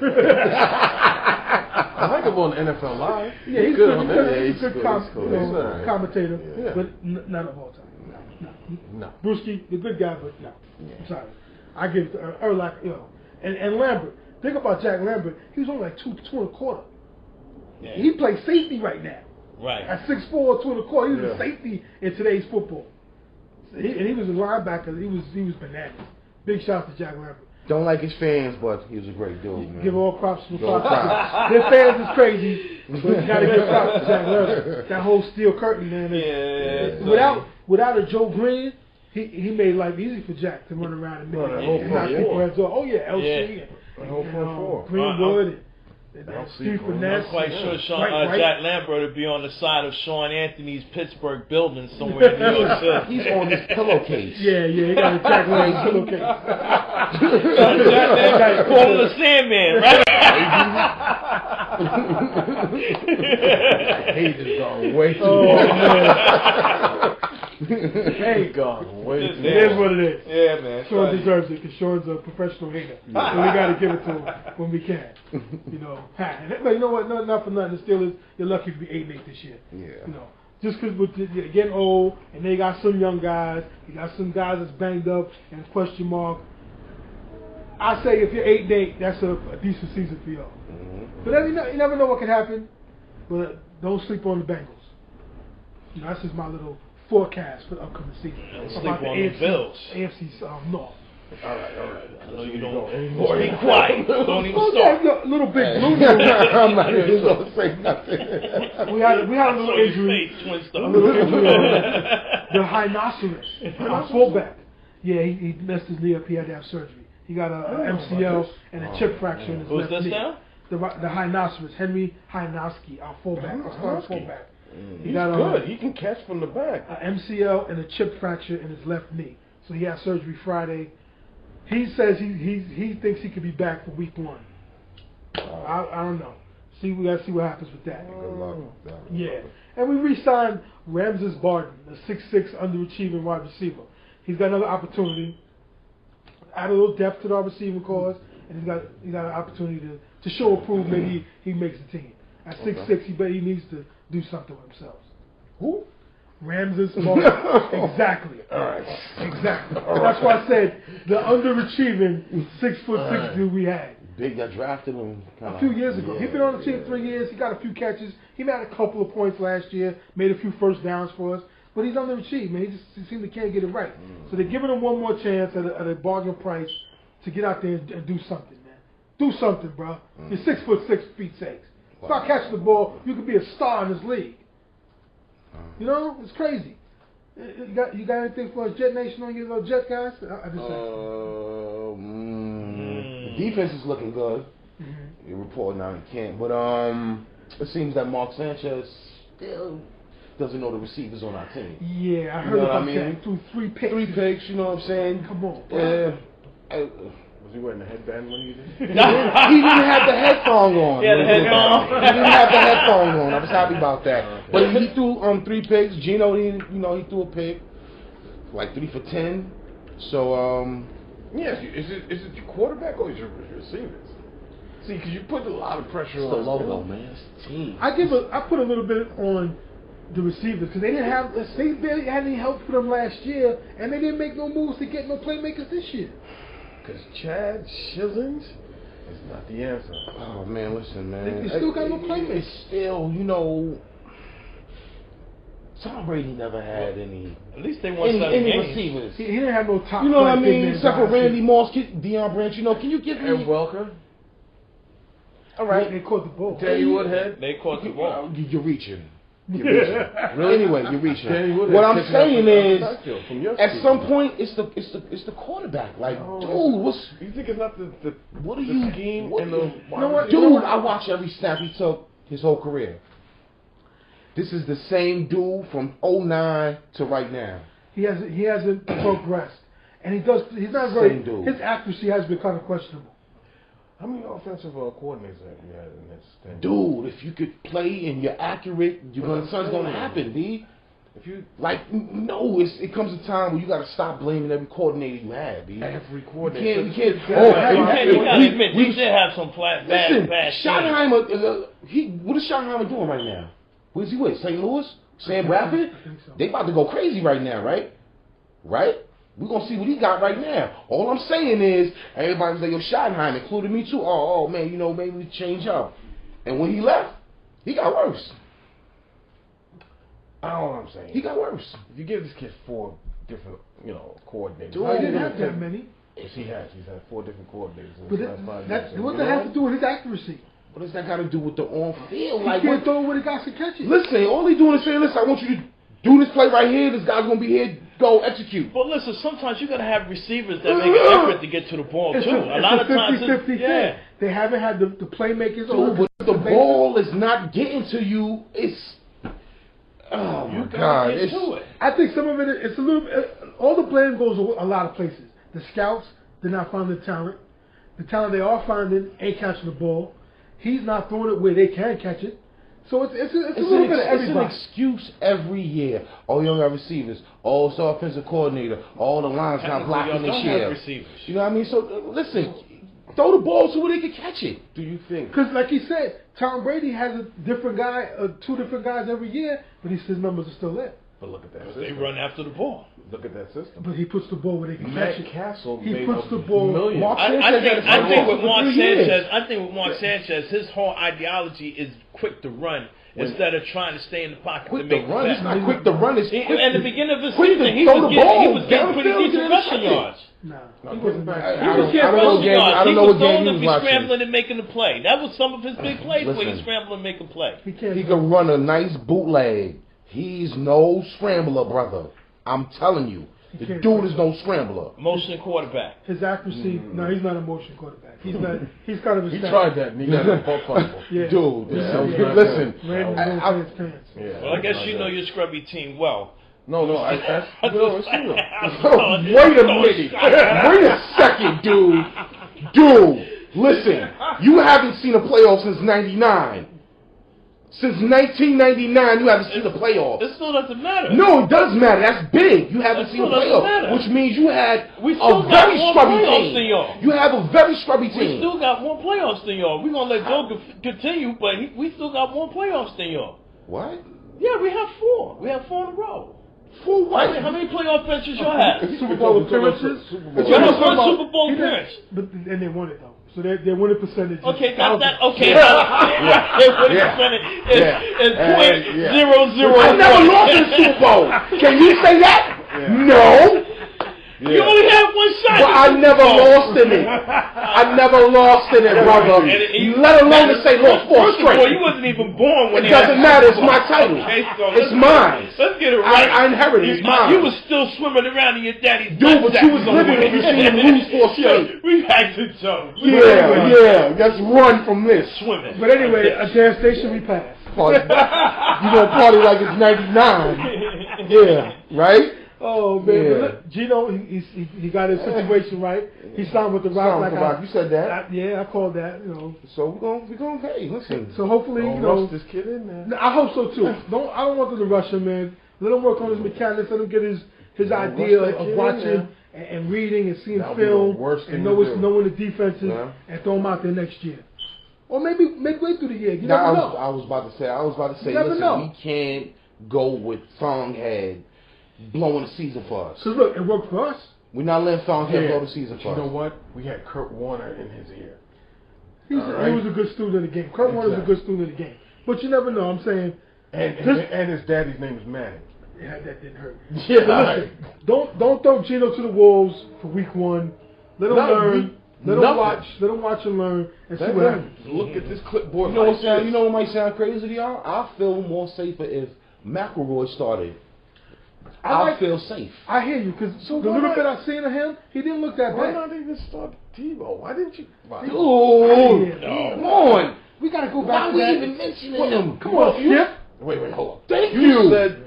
I like him on NFL Live. Yeah, he's good good. on that. He's a good commentator, Yeah. but not of all time. No. Brewski, the good guy, but no. I'm sorry. I give it to Urlacher, and Lambert. Think about Jack Lambert. He was only like 2.25. Yeah. He plays safety right now. Right. At 6'4", 2.25. He was a safety in today's football. And he was a linebacker. He was bananas. Big shout to Jack Lambert. Don't like his fans, but he was a great dude, man. Give all props to props. Their fans is crazy, but you gotta give props to Jack Lambert. That whole steel curtain, man. Without a Joe Green, he made life easy for Jack to run around and knock people heads off. Oh yeah, LC and Greenwood and Steve Finesse. I'm quite sure Jack Lambert would be on the side of Sean Anthony's Pittsburgh building somewhere in New York City. He's on his pillowcase. Yeah, he got a Jack Lambert pillowcase. Jack Lambert calling the Sandman, right? He just gone way too far. Hey, God, wait. It is what it is. Yeah, man. Sean deserves it because Sean's a professional hater. So we got to give it to him when we can. But you know what? Not for nothing. The Steelers, you're lucky to be 8-8 this year. Yeah. Just because they're getting old and they got some young guys, you got some guys that's banged up and question mark. I say if you're 8-8, that's a decent season for y'all. Mm-hmm. But you never know what can happen. But don't sleep on the Bengals. That's just my little forecast for the upcoming season. Sleep on the Bills. AFC North. All right. I know you don't. Be quiet. Don't even start. Little big blue. I'm not even going to say nothing. We had a little injury. The Rhinoceros, our fullback. Yeah, he messed his knee up. He had to have surgery. He got a MCL and a chip fracture in his left knee. Who's this now? The Rhinoceros, Henry Hynowski, our fullback, our starting fullback. He's good. He can catch from the back. An MCL and a chip fracture in his left knee. So he had surgery Friday. He says he thinks he could be back for week 1. I don't know. We got to see what happens with that. Good luck with that. Yeah. And we re-signed Ramses Barden, a 6'6" underachieving wide receiver. He's got another opportunity. Add a little depth to the receiving cause, and he's got an opportunity to show and prove maybe he makes the team. At 6'6", he needs to do something with himself. Who? Ramses Barden. Exactly. All right. Exactly. That's why I said the underachieving 6'6" dude we had. Big got drafted him a few years ago. He's been on the team 3 years. He got a few catches. He made a couple of points last year. Made a few first downs for us. But he's underachieved, man. He seems to can't get it right. So they're giving him one more chance at a bargain price to get out there and do something, man. Do something, bro. You're 6'6", for Pete's sakes. Start catching the ball. You could be a star in this league. It's crazy. You got anything for us, Jet Nation, on your Jet guys? The defense is looking good. You're reporting out in camp, but it seems that Mark Sanchez still doesn't know the receivers on our team. Yeah, I heard about that. Through 3 picks. 3 picks, you know what I'm saying? Come on, bro. Was he wearing the headband when he did? He didn't have the headphone on. Yeah, the headphone. He didn't have the headphone on. I was happy about that. But he threw 3 picks. Gino, he threw a pick, like 3 for 10. So yes, is it your quarterback or is your receivers? See, because you put a lot of pressure on the logo, man. It's the team. I put a little bit on the receivers because they barely had any help for them last year, and they didn't make no moves to get no playmakers this year. Because Chad Shillings is not the answer. Oh man, listen, man. They still got no playmakers. It's still, Tom Brady never had any. At least they won 7 games. Receivers. He didn't have no top. You know what I mean? Except for Randy Moss, Deion Branch. Can you give me? And Welker. All right. They caught the ball. Terry Woodhead. They caught the ball. You're reaching. Really? Anyway, you're reaching. What I'm saying is, at some point, it's the quarterback. Like, dude, what's? You think it's not the what are you scheme what, and the? You know what, dude? I watch every snap he took his whole career. This is the same dude from 2009 to right now. He hasn't progressed, and he's not very. His accuracy has been kind of questionable. How many offensive coordinators have you had in this thing? Dude, if you could play and you're accurate, something's gonna happen, B. If you it comes a time where you got to stop blaming every coordinator you have. B. Every coordinator. We can't. You gotta admit, we did have some bad Schottenheimer. What is Schottenheimer doing right now? Where's he with? St. Louis? Sam Bradford? So. They about to go crazy right now, right? Right? We're going to see what he got right now. All I'm saying is, everybody's like, yo, Schottenheimer, including me too. Oh, man, maybe we change up. And when he left, he got worse. I don't know what I'm saying. He got worse. If you give this kid 4 different, coordinators. Dude, he didn't have that many. Yes, he has. He's had 4 different coordinators. What does that have to do with his accuracy? What does that got to do with the on-field? He can't throw when he got to catch it. Listen, all he doing is saying, listen, I want you to do this play right here. This guy's going to be here. Go execute. But listen, sometimes you got to have receivers that make an effort to get to the ball, too. A lot of times, 50-50 thing. They haven't had the playmakers. Dude, but the ball is not getting to you. It's... Oh, my God. I think some of it's a little bit... All the blame goes a lot of places. The scouts, they're not finding the talent. The talent they are finding ain't catching the ball. He's not throwing it where they can catch it. So it's a little bit of everybody. It's an excuse every year. All young receivers, all the offensive coordinator, all the lines not blocking this year. You know what I mean? So listen, throw the ball so where they can catch it. Do you think? Because like he said, Tom Brady has a different guy, 2 different guys every year, but his numbers are still there. But look at that. They run after the ball. Look at that system. But he puts the ball where they can catch it. Castle he puts the ball. I think with Mark Sanchez, his whole ideology is quick to run instead of trying to stay in the pocket quick to make to run. It's not quick to run. It's quick. At the beginning of his season, he was getting pretty decent rushing yards. No, he wasn't back. He was getting rushing yards. He was throwing if he's scrambling and making a play. That was some of his big plays where he's scrambling and making a play. He can run a nice bootleg. He's no scrambler, brother. I'm telling you. The dude is no scrambler. Motion quarterback. His accuracy, no, he's not a motion quarterback. He's not. He's kind of a. He tried that and he got a fumble. Yeah. Dude, listen. Well, I guess you know your scrubby team well. No, it's true. Wait a minute. Wait a second, dude. Dude, listen. You haven't seen a playoff since '99. Since 1999, you haven't seen the playoffs. It still doesn't matter. No, it does matter. That's big. You haven't seen the playoffs, which means you had a very scrubby team. You have a very scrubby team. We still got more playoffs than y'all. We're gonna let Joe continue, but we still got more playoffs than y'all. What? Yeah, we have 4. We have 4 in a row. For what? How many playoff appearances y'all have? Super Bowl appearances. You have 1 Super Bowl appearance. And they won it though. So their winning percentage. Okay, got that. Okay, their winning percentage is .001. I never lost in the Super Bowl. Can you say that? No. You only have 1 shot. But I never lost in it. I never lost in it, brother. Let alone to say lost 4 straight. Well, you wasn't even born when it doesn't matter. It's my title. It's mine. Let's get it right. I inherited it. It's mine. You was still swimming around in your daddy's dude, but you was living when you seen him lose 4 straight. We had to jump. Yeah. Let's run from this. Swimming. But anyway, a gas station we passed. You gonna party like it's '99? Yeah, right. Oh man, look, Gino, he got his situation right. He signed with the Rock. You said that. I called that. So we're gonna hey, listen. So hopefully, rush this kid in there. I hope so too. I don't want them to rush him, man. Let him work on his mechanics. Let him get his idea of watching and reading and seeing film and knowing the defenses and throw him out there next year. Or maybe midway through the year. You never know. I was about to say. Listen, we can't go with Thonghead blowing the season for us. So look, it worked for us. We're not letting Thonghead blow the season for us. You know what? We had Kurt Warner in his ear. He was a good student of the game. Kurt Warner's a good student of the game. But you never know. I'm saying. And his daddy's name is Manning. Yeah, that didn't hurt. Yeah. Listen, don't throw Gino to the wolves for week 1. Let him learn. Let him watch and learn and see what happens. Look at this clipboard. You know what might sound crazy to y'all? I feel more safer if McElroy started. I feel safe. I hear you, because the little bit I've seen of him, he didn't look that bad. Why not even start Tebow? Why didn't you? Come on. We got to go back to that. Why are we even mentioning him? Come on, Skip. Wait, hold on. Thank you. Said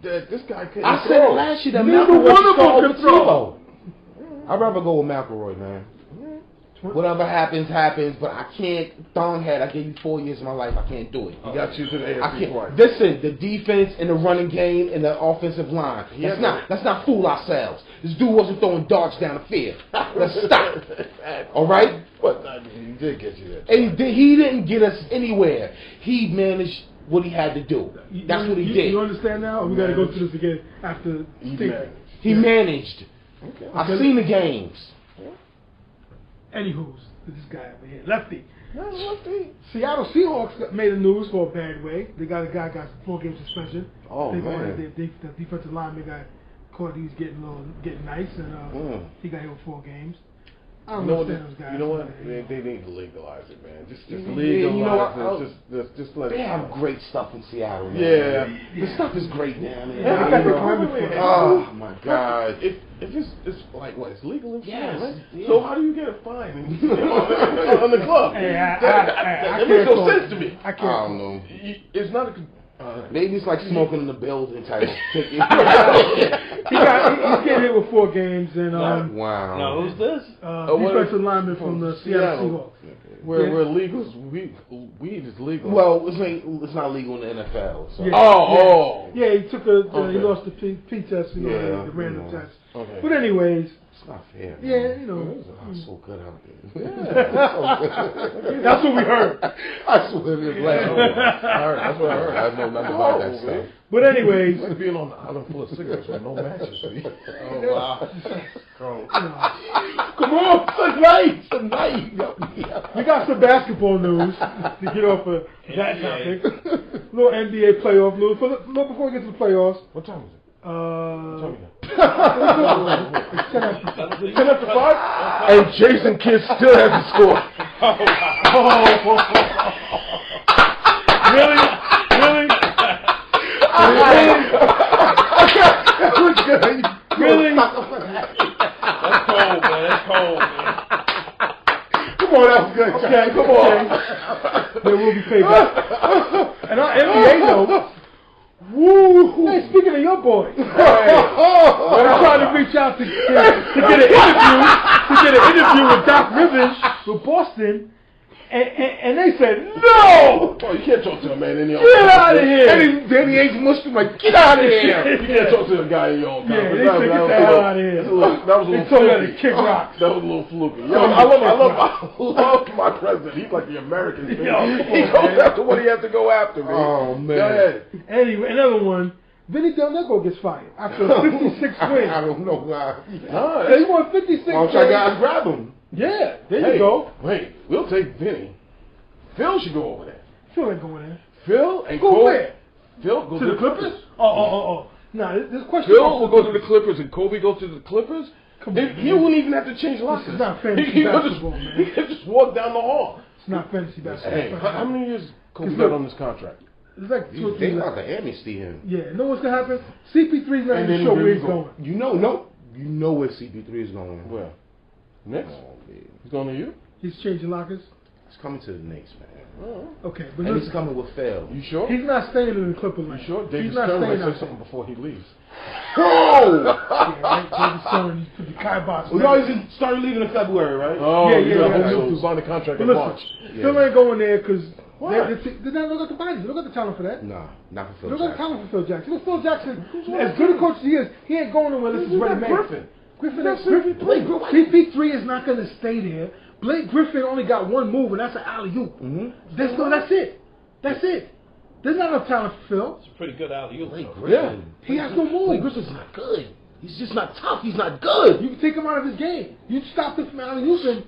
that this guy couldn't I said it last year that neither one of them can throw. I'd rather go with McElroy, man. Whatever happens, happens. But I can't. Thornhead, I gave you 4 years of my life. I can't do it. He got you to the AFC twice. Listen, the defense and the running game and the offensive line. Let's not fool ourselves. This dude wasn't throwing darts down the field. Let's stop. All right? But he did get you there. And he didn't get us anywhere. He managed what he had to do. That's what he did. You understand now? Or we got to go through this again after He managed. Okay. I've seen the games. Anywho's, this guy over here, lefty. Seattle Seahawks made the news for a bad way. They got a guy got 4-game suspension. Oh, man. The defensive lineman got caught. He was getting nice, and he got hit with 4 games. I don't understand those guys. You know what? They need to legalize it, man. Just legalize it. Just let they have great stuff in Seattle, man. Yeah. The stuff is great, man. Oh my God! If it's like what? It's legal in Seattle, right? Yeah. So how do you get a fine on the club? Hey, that makes no sense to me. I don't know. It's not a. Maybe it's like smoking in the building type of ticket. He's getting hit with 4 games, and wow. Now who's this? Defensive lineman from the Seattle Seahawks. Where legal, weed is legal. Well, it's not legal in the NFL. So. Yeah, he took he lost the P test, the random test. Okay. But anyways, it's not fair. Yeah, It's so good out there. Yeah. That's what we heard. I swear it is last week. That's what I heard. I know nothing about that stuff. But anyways, like being on the island full of cigarettes with no matches. Oh wow. Come on, tonight. We got some basketball news to get off of that topic. Little NBA playoff news. Before we get to the playoffs. What time is it? 10 after 5? And Jason Kidd still hasn't scored. Really? Really? That's cold, man. Come on, that was good. Okay, come on. There will be payback. And our NBA though. Woo! Hey, speaking of your boy, when I tried to reach out to get an interview with Doc Rivers with Boston, and they said no. Oh, you can't talk to a man in your own Get out of here! And Danny Ainge must be like, get out of here! You can't talk to a guy in your own Yeah, conference. they said get the hell out of here. That was a little They told me to kick fluky. rocks. That was a little fluky. Yo, I love my president. He's like the American thing. He goes after what he has to go after, man. Oh, man. Go ahead. Anyway, another one. Vinny Del Negro gets fired after 56 wins. I don't know why. He won 56 wins. I got to grab him. Yeah, there you go. Wait, we'll take Vinny. Phil should go over there. Phil ain't going there. Phil and Go Kobe. where? Phil go To the Clippers? Oh. Nah, this question. Phil will go to the Clippers and Kobe go to the Clippers. Come on, He wouldn't even have to change lockers. This is not fantasy He could basketball, man. He could just walk down the hall. It's not fantasy basketball. Hey, how many years Kobe Cause got look, on this contract? It's like 2 or 3 They years. about to amnesty him. Yeah, know what's gonna happen? CP3's not And even then sure he where he's really going. You know where CP3 is going. Where? Knicks? Oh, man. He's going to you? He's changing lockers. He's coming to the Knicks, man. Okay, but And listen, he's coming with Phil. You sure? he's not staying in the Clipper line. You sure? He's David not Stern staying might out say something before he leaves. Whoa! Yeah, right? David Stern, he put the kibosh. No, he's starting leaving in February, right? Oh, Yeah, you yeah. so sign the contract But in listen, March. Phil ain't going there because Why? they're not look at the bodies. Look at the talent for that. Nah, not for Phil Look at the Jackson. talent for Phil Jackson. Look, Phil Jackson, as good a coach as he is, he ain't going nowhere unless it's ready made. Griffin, CP3 is not going to stay there. Blake Griffin only got one move, and that's an alley-oop. That's it. That's it. There's not enough talent for Phil. It's a pretty good alley-oop. Yeah. He has no move. Blake Griffin's not good. He's just not tough. He's not good. You can take him out of his game. You stop him from alley-ooping.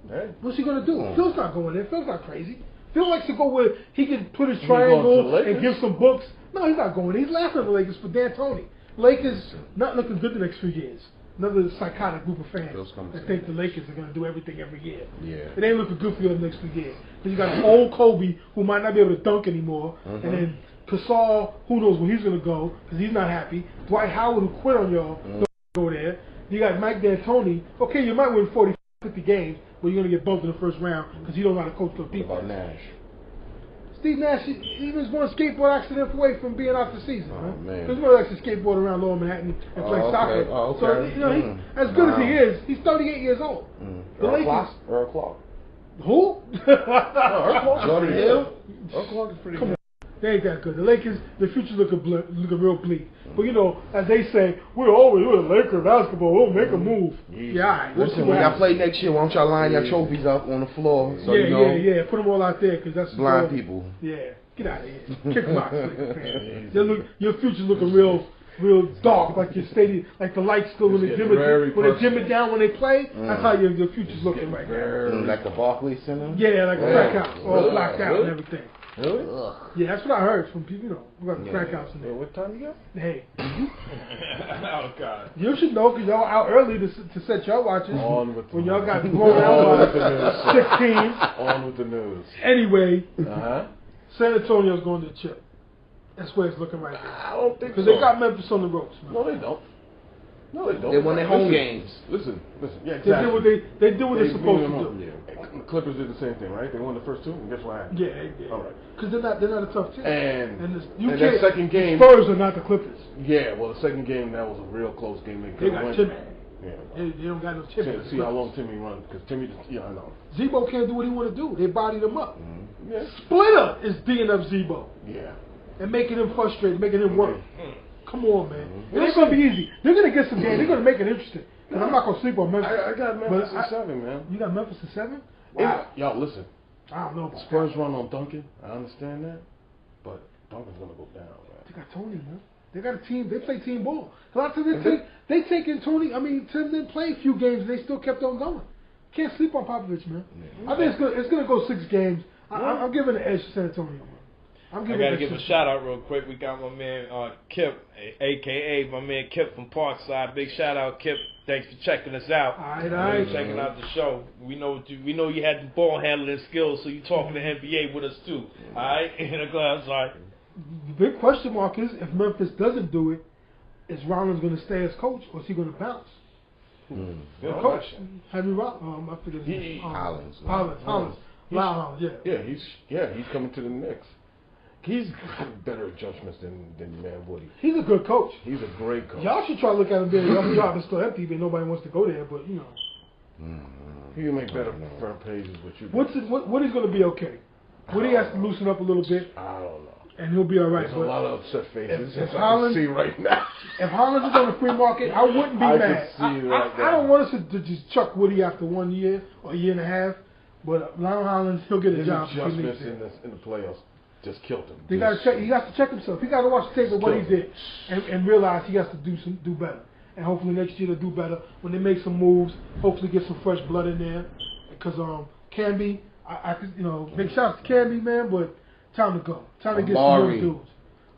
Hey. What's he going to do? Phil's not going there. Phil's not crazy. Phil likes to go where he can put his He going to triangle the Lakers? and give some books. No, he's not going there. He's laughing at the Lakers for D'Antoni. Lakers not looking good the next few years. Another psychotic group of fans that think the Lakers are going to do everything every year. Yeah. It ain't looking good for you the next few years. Because you got an old Kobe who might not be able to dunk anymore. And then Gasol, who knows where he's going to go because he's not happy. Dwight Howard, who quit on y'all, don't go there. You got Mike D'Antoni. Okay, you might win 40, 50 games, but you're going to get bumped in the first round because you don't know how to coach those people. What about Nash? Steve Nash, he was one skateboard accident away from being out the season. Oh, man. He was going to actually skateboard around Lower Manhattan and play soccer. Oh, okay. So, you know, as good as he is, he's 38 years old. Earl Clark. Who? Jordan Hill. Earl Clark is pretty Come good. on. They ain't that good. The Lakers, the future's looking real bleak. But you know, as they say, we're Laker basketball. We'll make a move. Yeah, all right. Listen, when y'all play next year, why don't y'all line your trophies up on the floor? So you know, Put them all out there because that's blind people. Yeah, get out of here. Kickbox, man. Your future's looking real dark, like your stadium, like the lights go when they dim it down when they play. That's how your future's looking right now. Like the Barclays Center. Yeah, like a crack house, all blacked out and everything. Really? Yeah, that's what I heard from people. You know, we got the crack house in there. What time you got? Hey. Oh God. You should know because y'all out early to set your watches. On with the when y'all got blown out by 16. On with the news. Anyway, Uh-huh. San Antonio's going to the chip. That's where it's looking right now. I don't think so. Because they got Memphis on the ropes, man. No, they don't. No, they don't. They won their home games. Listen. Yeah, exactly. They did what they're supposed to do. Yeah. The Clippers did the same thing, right? They won the first two, and guess what happened? Yeah, they did. All right. Because they're not a tough team. And that second game, Spurs are not the Clippers. Yeah, well, the second game that was a real close game. They got Timmy. Yeah. They don't got no Timmy. See how long Timmy runs because Timmy, I know. Zebo can't do what he want to do. They bodied him up. Mm-hmm. Yeah. Splitter is beating up Zebo. Yeah. And making him frustrated, making him work. Come on, man. It ain't going to be easy. They're going to get some games. They're going to make it interesting. Because I'm not going to sleep on Memphis. I got Memphis at 7, man. You got Memphis at 7? Wow. Y'all, listen. I don't know about Spurs run on Duncan. I understand that. But Duncan's going to go down, man. They got Tony, man. They got a team. They play team ball. A lot of times they take in Tony. I mean, Tim didn't play a few games and they still kept on going. Can't sleep on Popovich, man. I think it's going to go 6 games. I'm giving the edge to San Antonio, man. I gotta give a shout out real quick. We got my man Kip, aka my man Kip from Parkside. Big shout out, Kip. Thanks for checking us out. All right. Checking out the show. We know you had the ball handling skills, so you talking to NBA with us too. All right. I'm sorry. The big question mark is if Memphis doesn't do it, is Rollins going to stay as coach or is he going to bounce? Good coach, question. Henry Rollins. I forget his name. Hollins. Hollins. Yeah, he's coming to the Knicks. He's got better judgments than Man Woody. He's a good coach. He's a great coach. Y'all should try to look at him there. Y'all job is still empty, but nobody wants to go there. But you know, he can make better front pages with you. Woody's going to be okay. Woody has to loosen up a little bit. I don't know. And he'll be all right. There's a lot of upset faces. If Hollins, see right now. If Hollins is on the free market, I wouldn't be mad. I don't want us to just chuck Woody after 1 year or a year and a half. But Lionel Hollins, he'll get a job. His adjustments in the playoffs just killed him. He got to check himself. He got to watch the tape of what he did and realize he has to do better. And hopefully next year they'll do better when they make some moves. Hopefully get some fresh blood in there. Because Camby, big shots to Camby, man. But time to go. Time to get some more dudes.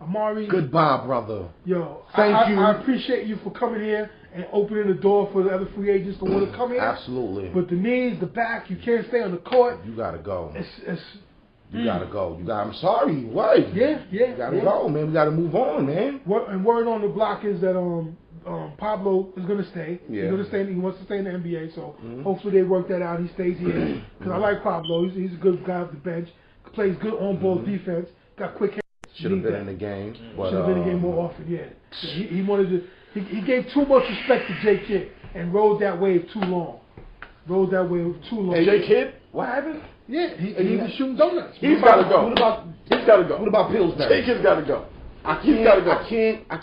Amari. Goodbye, brother. Yo, thank you. I appreciate you for coming here and opening the door for the other free agents to want to come here. Absolutely. But the knees, the back, you can't stay on the court. You gotta go. You gotta go. I'm sorry. What? Yeah. You gotta go, man. We gotta move on, man. And word on the block is that Pablo is gonna stay. Yeah. He's gonna stay. He wants to stay in the NBA. So hopefully they work that out. He stays here because I like Pablo. He's a good guy off the bench. Plays good on-ball defense. Got quick hands. Should have been in the game. Should have been in the game more often. Yeah. He wanted to. He gave too much respect to J Kidd and rode that wave too long. Hey, J Kidd? What happened? Yeah, he was shooting donuts. He's got to go. He's got to go. What about Pillsbury? J Kidd's got to go. I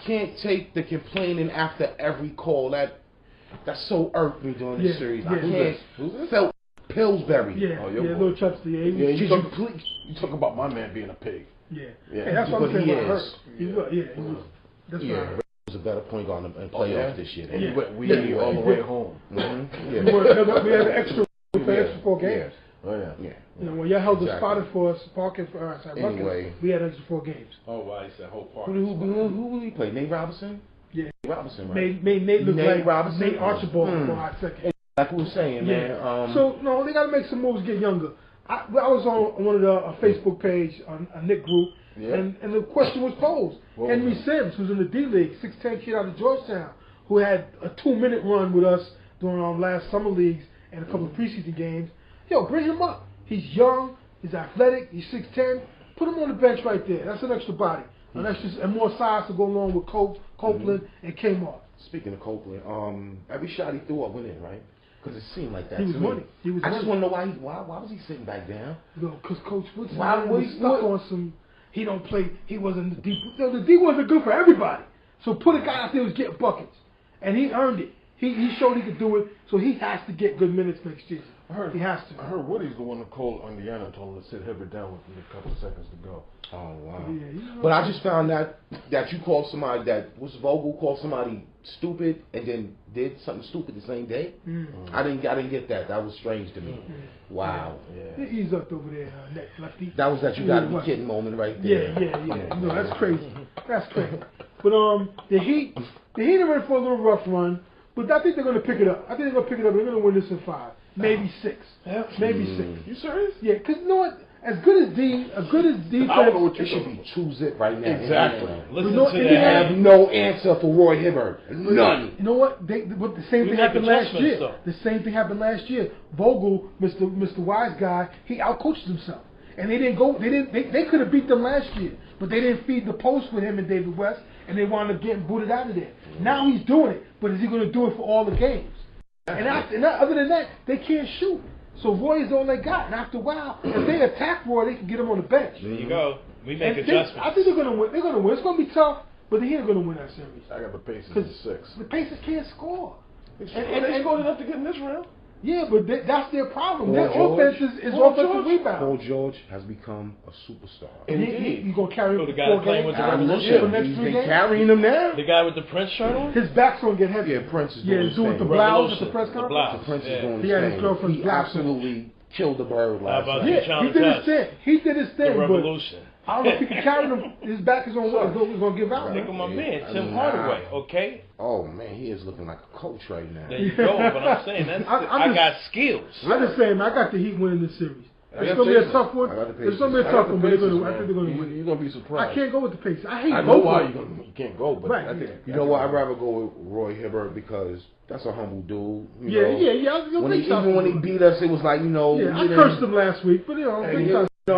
can't take the complaining after every call. That's so irked me during this series. I can't. Who's this? Felt Pillsbury. Yeah, little Chubster. Yeah, you talk about my man being a pig. Yeah. That's what I'm saying. He was. That's right. Was a better point guard in playoffs this year. And he went weedy all the way home. We had an extra 4 games. Oh yeah. When y'all held the spotted for us, Parkins for us. Anyway, we had extra 4 games. Oh, wow, he said whole part. Who did he play? Nate Robinson. Yeah, Nate Robinson. Right? Made Nate look like Robinson? Nate Archibald for a hot second. Like we were saying, man. So no, they got to make some moves, get younger. I was on one of the Facebook page on a Nick group. Yeah. And the question was posed. Henry Sims, who's in the D League, 6'10" kid out of Georgetown, who had a 2-minute run with us during our last summer leagues and a couple of preseason games. Yo, bring him up. He's young, he's athletic, he's 6'10". Put him on the bench right there. That's an extra body. And more size to go along with Copeland and Kmart. Speaking of Copeland, every shot he threw up went in, right? Because it seemed like that. He was to me. winning. He was I just winning. want to know why was he sitting back down? No, because Coach Woodson Why was was he- stuck on some. He don't play. He wasn't the D. No, the D wasn't good for everybody. So put a guy out there who's getting buckets, and he earned it. He showed he could do it. So he has to get good minutes next season. He has to. I heard Woody's the one that called Indiana and told him to sit Hibbert down with a couple of seconds to go. Oh wow! Yeah, But I just found that you called somebody that was Vogel called somebody stupid and then did something stupid the same day. I didn't get that. That was strange to me. Wow. Yeah. He's up over there, next lefty. That was that you got to be kidding moment right there. Yeah. No, that's crazy. That's crazy. But the Heat are in for a little rough run, but I think they're going to pick it up. I think they're going to pick it up. They're going to win this in 5, maybe 6, maybe 6. You serious? Yeah, because you know what? As good as defense. I don't know what you should be choose it right now. Exactly. Listen You know, to if that. you I have no answer for Roy Hibbert. None. You know what? But the same thing make happened last adjustments, year. though. The same thing happened last year. Vogel, Mr. Wise guy, he outcoached himself, and they didn't go. They could have beat them last year, but they didn't feed the post with him and David West, and they wound up getting booted out of there. Now he's doing it, but is he going to do it for all the games? And other than that, they can't shoot. So Roy is all they got. And after a while, if they attack Roy, they can get him on the bench. There you go. We make And adjustments. I think they're going to win. They're going to win. It's going to be tough, but they're going to win that series. I got the Pacers in 6. The Pacers can't score. They scored enough to get in this round. Yeah, but that's their problem. Paul Their George. offense is Paul offensive George. rebound. Paul George has become a superstar. And he's going to carry So the him guy for 4 playing games. with the I'm Revolution. For the looking. next He's 3 been games. carrying them now. The guy with the Prince shirt on? His back's going to get heavy. Yeah, Prince is Yeah, doing he's his doing thing. the blouse at Revolution. the press The conference. blouse. Prince is Yeah. doing He his had his thing. girlfriend's He blouse. absolutely killed the bird How last about night. you, Yeah, John he did his Test? thing. He did his The thing, but Revolution. I don't know if he can carry him. His back is going to give out. Think of my Yeah, man, I Tim mean, Hardaway, okay? Oh man, he is looking like a coach right now. There you go. But I'm saying, I got skills. I'm just saying, I got the Heat winning this series. I It's got going to be a Pacers. tough one. I got the Pacers. It's going to be a I tough got one, the but Pacers, I think they're going to win. You're going to be I surprised. can't go with the Pacers. I hate I both know of why them. you can't go, but Right, I think You know what? I'd rather go with Roy Hibbert because that's a humble dude. You Yeah, know? yeah. When even when he beat us, it was like, you know. Yeah, I we didn't- cursed him last week, but You know what I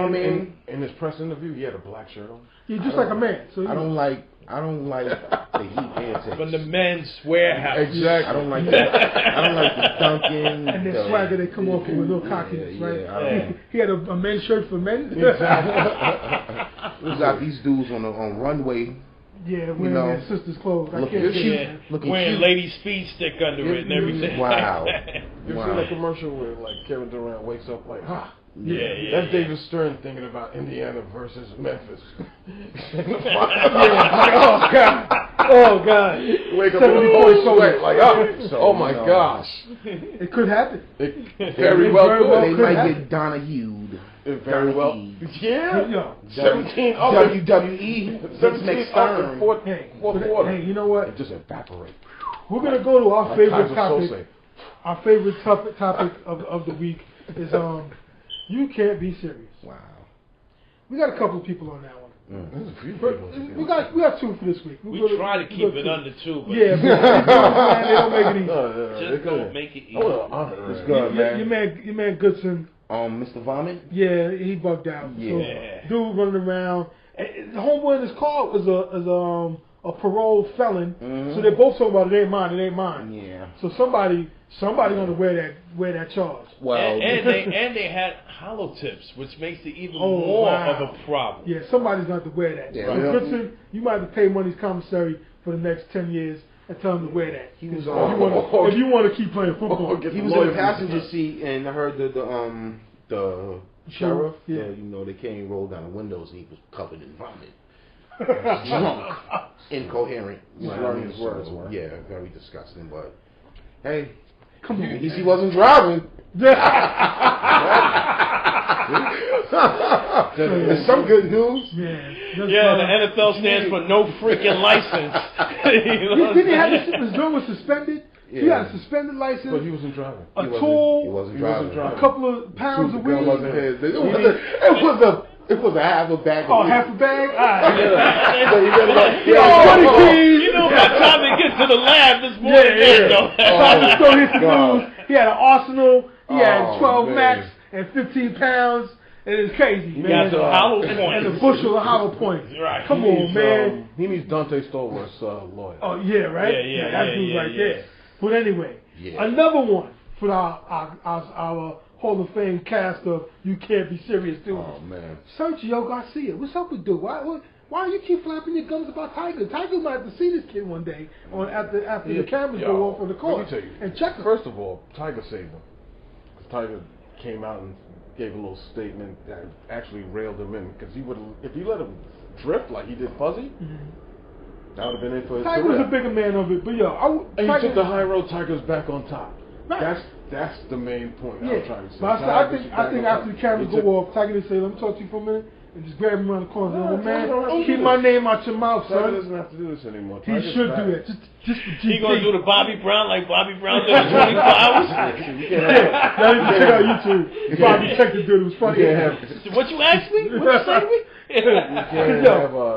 mean? in his press interview, he had a black shirt on. He's just like a man. So I don't like the Heat antics. From the men's warehouse. Exactly. I don't like that. I don't like the dunking. And their swagger, they come off with a little cockiness, yeah, right? I don't- He had a men's shirt for men. We got these dudes on runway. Yeah, wearing know, their sister's clothes. I looking can't cute. do Yeah, that. Looking wearing cute. lady speed stick under it and everything. Wow. You Wow. seen that commercial where like Kevin Durant wakes up like, ha. Yeah. That's David Stern thinking about Indiana versus Memphis. Oh God! Oh God! Wake up 70 in points a sweat like, oh my So, gosh. It could happen. It very well very well could. They could might happen. get Donahue'd. It very well. Yeah. Yeah. Yo, 17 up. WWE. Vince 17 up in McStern. fourth hey, quarter. hey, you know what? It just evaporate. We're gonna go to our favorite Kaiser topic. Sose. Our favorite topic of the week is you can't be serious. Wow. We got a couple of people on that one. There's a few But people. we got 2 for this week. We try to keep it under 2, but Yeah, but they don't make it easy. just don't make it easy. It's good, man. Your man Goodson, Mr. Vomit. yeah, he bugged out. Yeah. So, dude running around. And the homeboy in his car is a parole felon. Mhm. So they're both talking about it ain't mine, it ain't mine. Yeah. So somebody gonna wear that charge. Well, And they had hollow tips, which makes it even Oh, more wow. of a problem. Yeah, somebody's gonna have to wear that. Yeah, So yeah. Goodson, you might have to pay money's commissary for the next 10 years and tell him to wear that. He was If on. you want to keep playing football. He was in the passenger seat, and I heard the sheriff. Yeah. They came rolled down the windows, and he was covered in vomit, drunk, incoherent. You know what I mean? his words, So, right? yeah, very disgusting. But hey, Come on. at least he wasn't driving. There's some good news. Yeah, Yeah, the NFL stands for no freaking license. You know what I'm Didn't he have saying? his gun was suspended? He Yeah. had a suspended license, But he wasn't driving. a He tool, wasn't He wasn't driving. driving. a couple of pounds of It wasn't weed. his. It was a half a bag. Oh, of half a bag? All right. So you better go. You know, by the time they get to the lab, there's more than that, though. Tried to throw his God. news. He had an arsenal. He had Oh, 12 man. max and 15 pounds. It is crazy, You man. got some hollow And points. a bushel of hollow points. Right. Come on, man. He needs Dante Stolwer's lawyer. Oh, yeah, right? Yeah, that dude right yeah. there. But anyway, Yeah. another one. for our Hall of Fame cast of You Can't Be Serious, dude. Oh man. Sergio Garcia, what's up with dude? Why do you keep flapping your gums about Tiger? Tiger might have to see this kid one day after the cameras go off on the court and check him. First of all, Tiger saved him. Tiger came out and gave a little statement that actually railed him in, because if he let him drift like he did Fuzzy, that would have been it for his career. Tiger was a bigger man of it, but and he took the high road. Tiger's back on top. Right. That's the main point I'm trying to say. But I think after the cameras go off, Tiger would say, "Let me talk to you for a minute." And just grab him around the corner. No, man, keep my name out your mouth, son. Tiger doesn't have to do this anymore. He should do that. Just for GP. He gonna do the Bobby Brown like Bobby Brown did in 24 hours? Now you can check out YouTube. Bobby checked the dude. It was funny. What you asked me? What you say to me?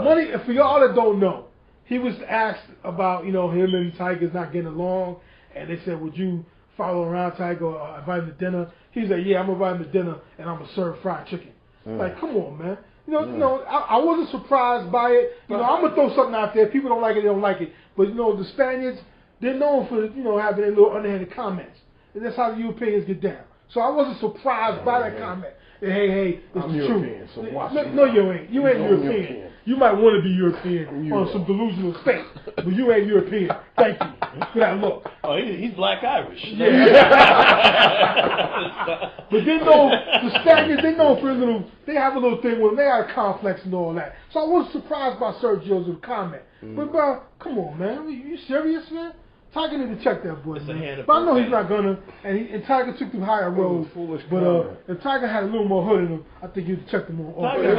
Money, for y'all that don't know, he was asked about, him and Tiger's not getting along, and they said, would you follow around Tiger or invite him to dinner? He said, yeah, I'm gonna invite him to dinner, and I'm gonna serve fried chicken. Like, come on, man. I wasn't surprised by it. I'm gonna throw something out there. People don't like it, they don't like it. But the Spaniards, they're known for having their little underhanded comments, and that's how the Europeans get down. So I wasn't surprised by that comment. Hey, it's I'm the European, truth. so watch No, you ain't. You ain't European. You might want to be European on some delusional state, but you ain't European. Thank you for that look. Oh, he's Black Irish. Yeah. But the Spaniards, they know for they have a little thing with them. They have a complex and all that. So I wasn't surprised by Sergio's comment. But, bro, come on, man. You serious, man? Tiger need to check that boy, man. But I know he's not gonna. And Tiger took the higher road. But if Tiger had a little more hood in him, I think you'd check him on. Tiger's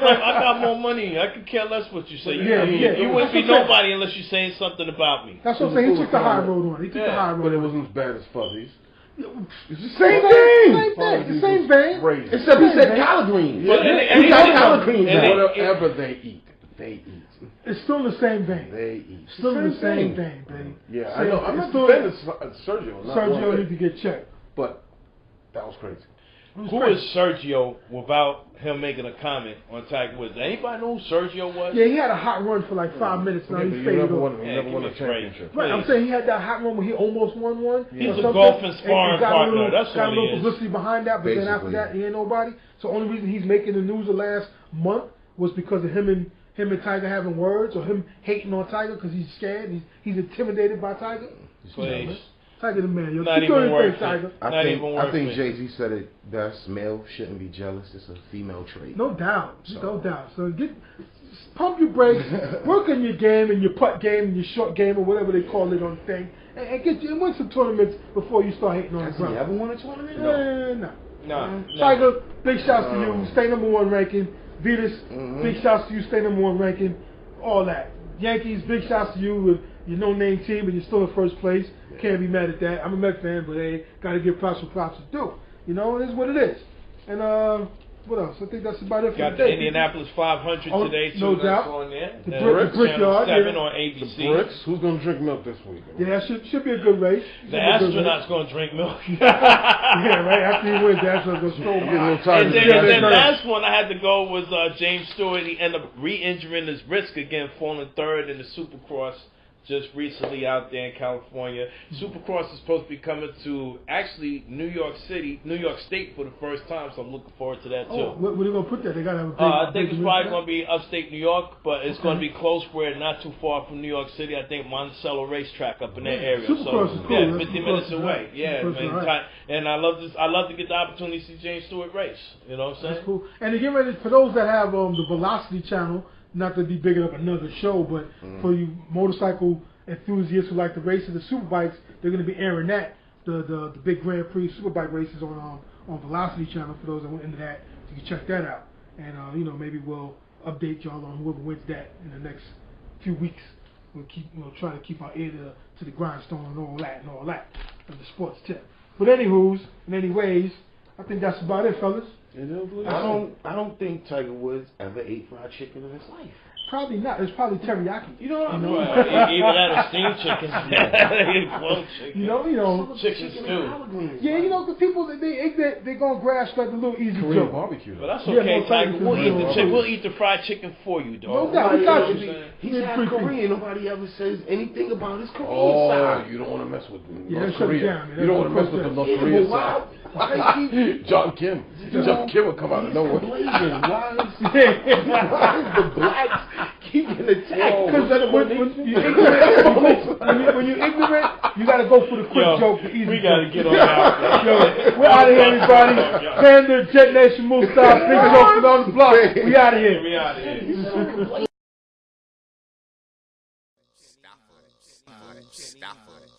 like, I got more money. I could care less what you say. You wouldn't be nobody unless you're saying something about me. That's what I'm saying. He took the high road on. He took the high road. But it wasn't as bad as Fuzzy's. It's the same thing. The same thing. Except he said collard greens. He got collard greens. Whatever they eat. It's still the same vein. They eat. Still the same vein, baby. Yeah, I know. I'm not defending Sergio. Sergio need to get checked. But that was crazy. Who is Sergio without him making a comment on Tiger Woods? Anybody know who Sergio was? Yeah, he had a hot run for like 5 minutes. Now he faded off. He never won a championship. Right, I'm saying he had that hot run where he almost won one. He's a golf and sparring partner. That's what he is. Got a little publicity behind that, but then after that, he ain't nobody. So the only reason he's making the news the last month was because of him and Tiger having words, or him hating on Tiger because he's scared. He's intimidated by Tiger. Please. Tiger the man. Not even worth it. Tiger. I think Jay-Z said it best. Male shouldn't be jealous. It's a female trait. No doubt. No doubt. So pump your brakes, work on your game and your putt game and your short game or whatever they call it on the thing, and win some tournaments before you start hating on the ground. Has he ever won a tournament? No. Tiger, big shouts to you. Stay #1 ranking. Venus, big shouts to you. Stay #1 ranking. All that. Yankees, big shouts to you with your no-name team and you're still in first place. Can't be mad at that. I'm a Met fan, but hey, got to give props where props is due. It is what it is. And what else? I think that's about it for today. Got the Indianapolis 500 today, too. No doubt. On there. The Brickyard. 7 on ABC. The Bricks? Who's going to drink milk this week? Yeah, should be a good race. The astronaut's going to drink milk. Yeah, right. After he wins, the astronaut's going to stroll by. And then the last one I had to go was James Stewart. He ended up re-injuring his wrist again, falling third in the Supercross just recently out there in California. Supercross is supposed to be coming to actually New York State for the first time, so I'm looking forward to that too. Oh, where are they going to put that? They got to have a big, I think it's probably going to be upstate New York, but it's going to be close where not too far from New York City. I think Monticello Racetrack up in that area. Supercross is cool. Yeah, 50 minutes away. Yeah, man. Right. And I love this. I love to get the opportunity to see James Stewart race. You know what I'm saying? That's cool. And to get ready, for those that have the Velocity channel, not to be bigging up another show, but for you motorcycle enthusiasts who like the races, the Superbikes, they're going to be airing that, the big Grand Prix Superbike races on Velocity channel. For those that went into that, you can check that out. And maybe we'll update y'all on whoever wins that in the next few weeks. We'll try to keep our ear to the grindstone and all that of the sports tip. But anyways, I think that's about it, fellas. I don't think Tiger Woods ever ate fried chicken in his life. Probably not. It's probably teriyaki. You know what I mean? Even that a steamed chicken. Clone chicken. You know. Chicken stew. Yeah, you know, the people they gonna grasp like the little easy Korean joke. barbecue. But that's okay, Tiger. We'll eat the fried chicken for you, dog. No doubt. We got you. He's half Korean. Nobody ever says anything about his Korean side. You don't want to mess with North Korea. You don't want to mess with the North Korean side. John Kim. John Kim will come out of nowhere. Why is the blacks keeping attacked? Because when you're ignorant, you gotta go for the quick joke, the easy joke. We gotta get on out. Yo, we're out of here, everybody. Panda, Jet Nation, Mustafa, Big Joke on the block. We out of here. Stop it.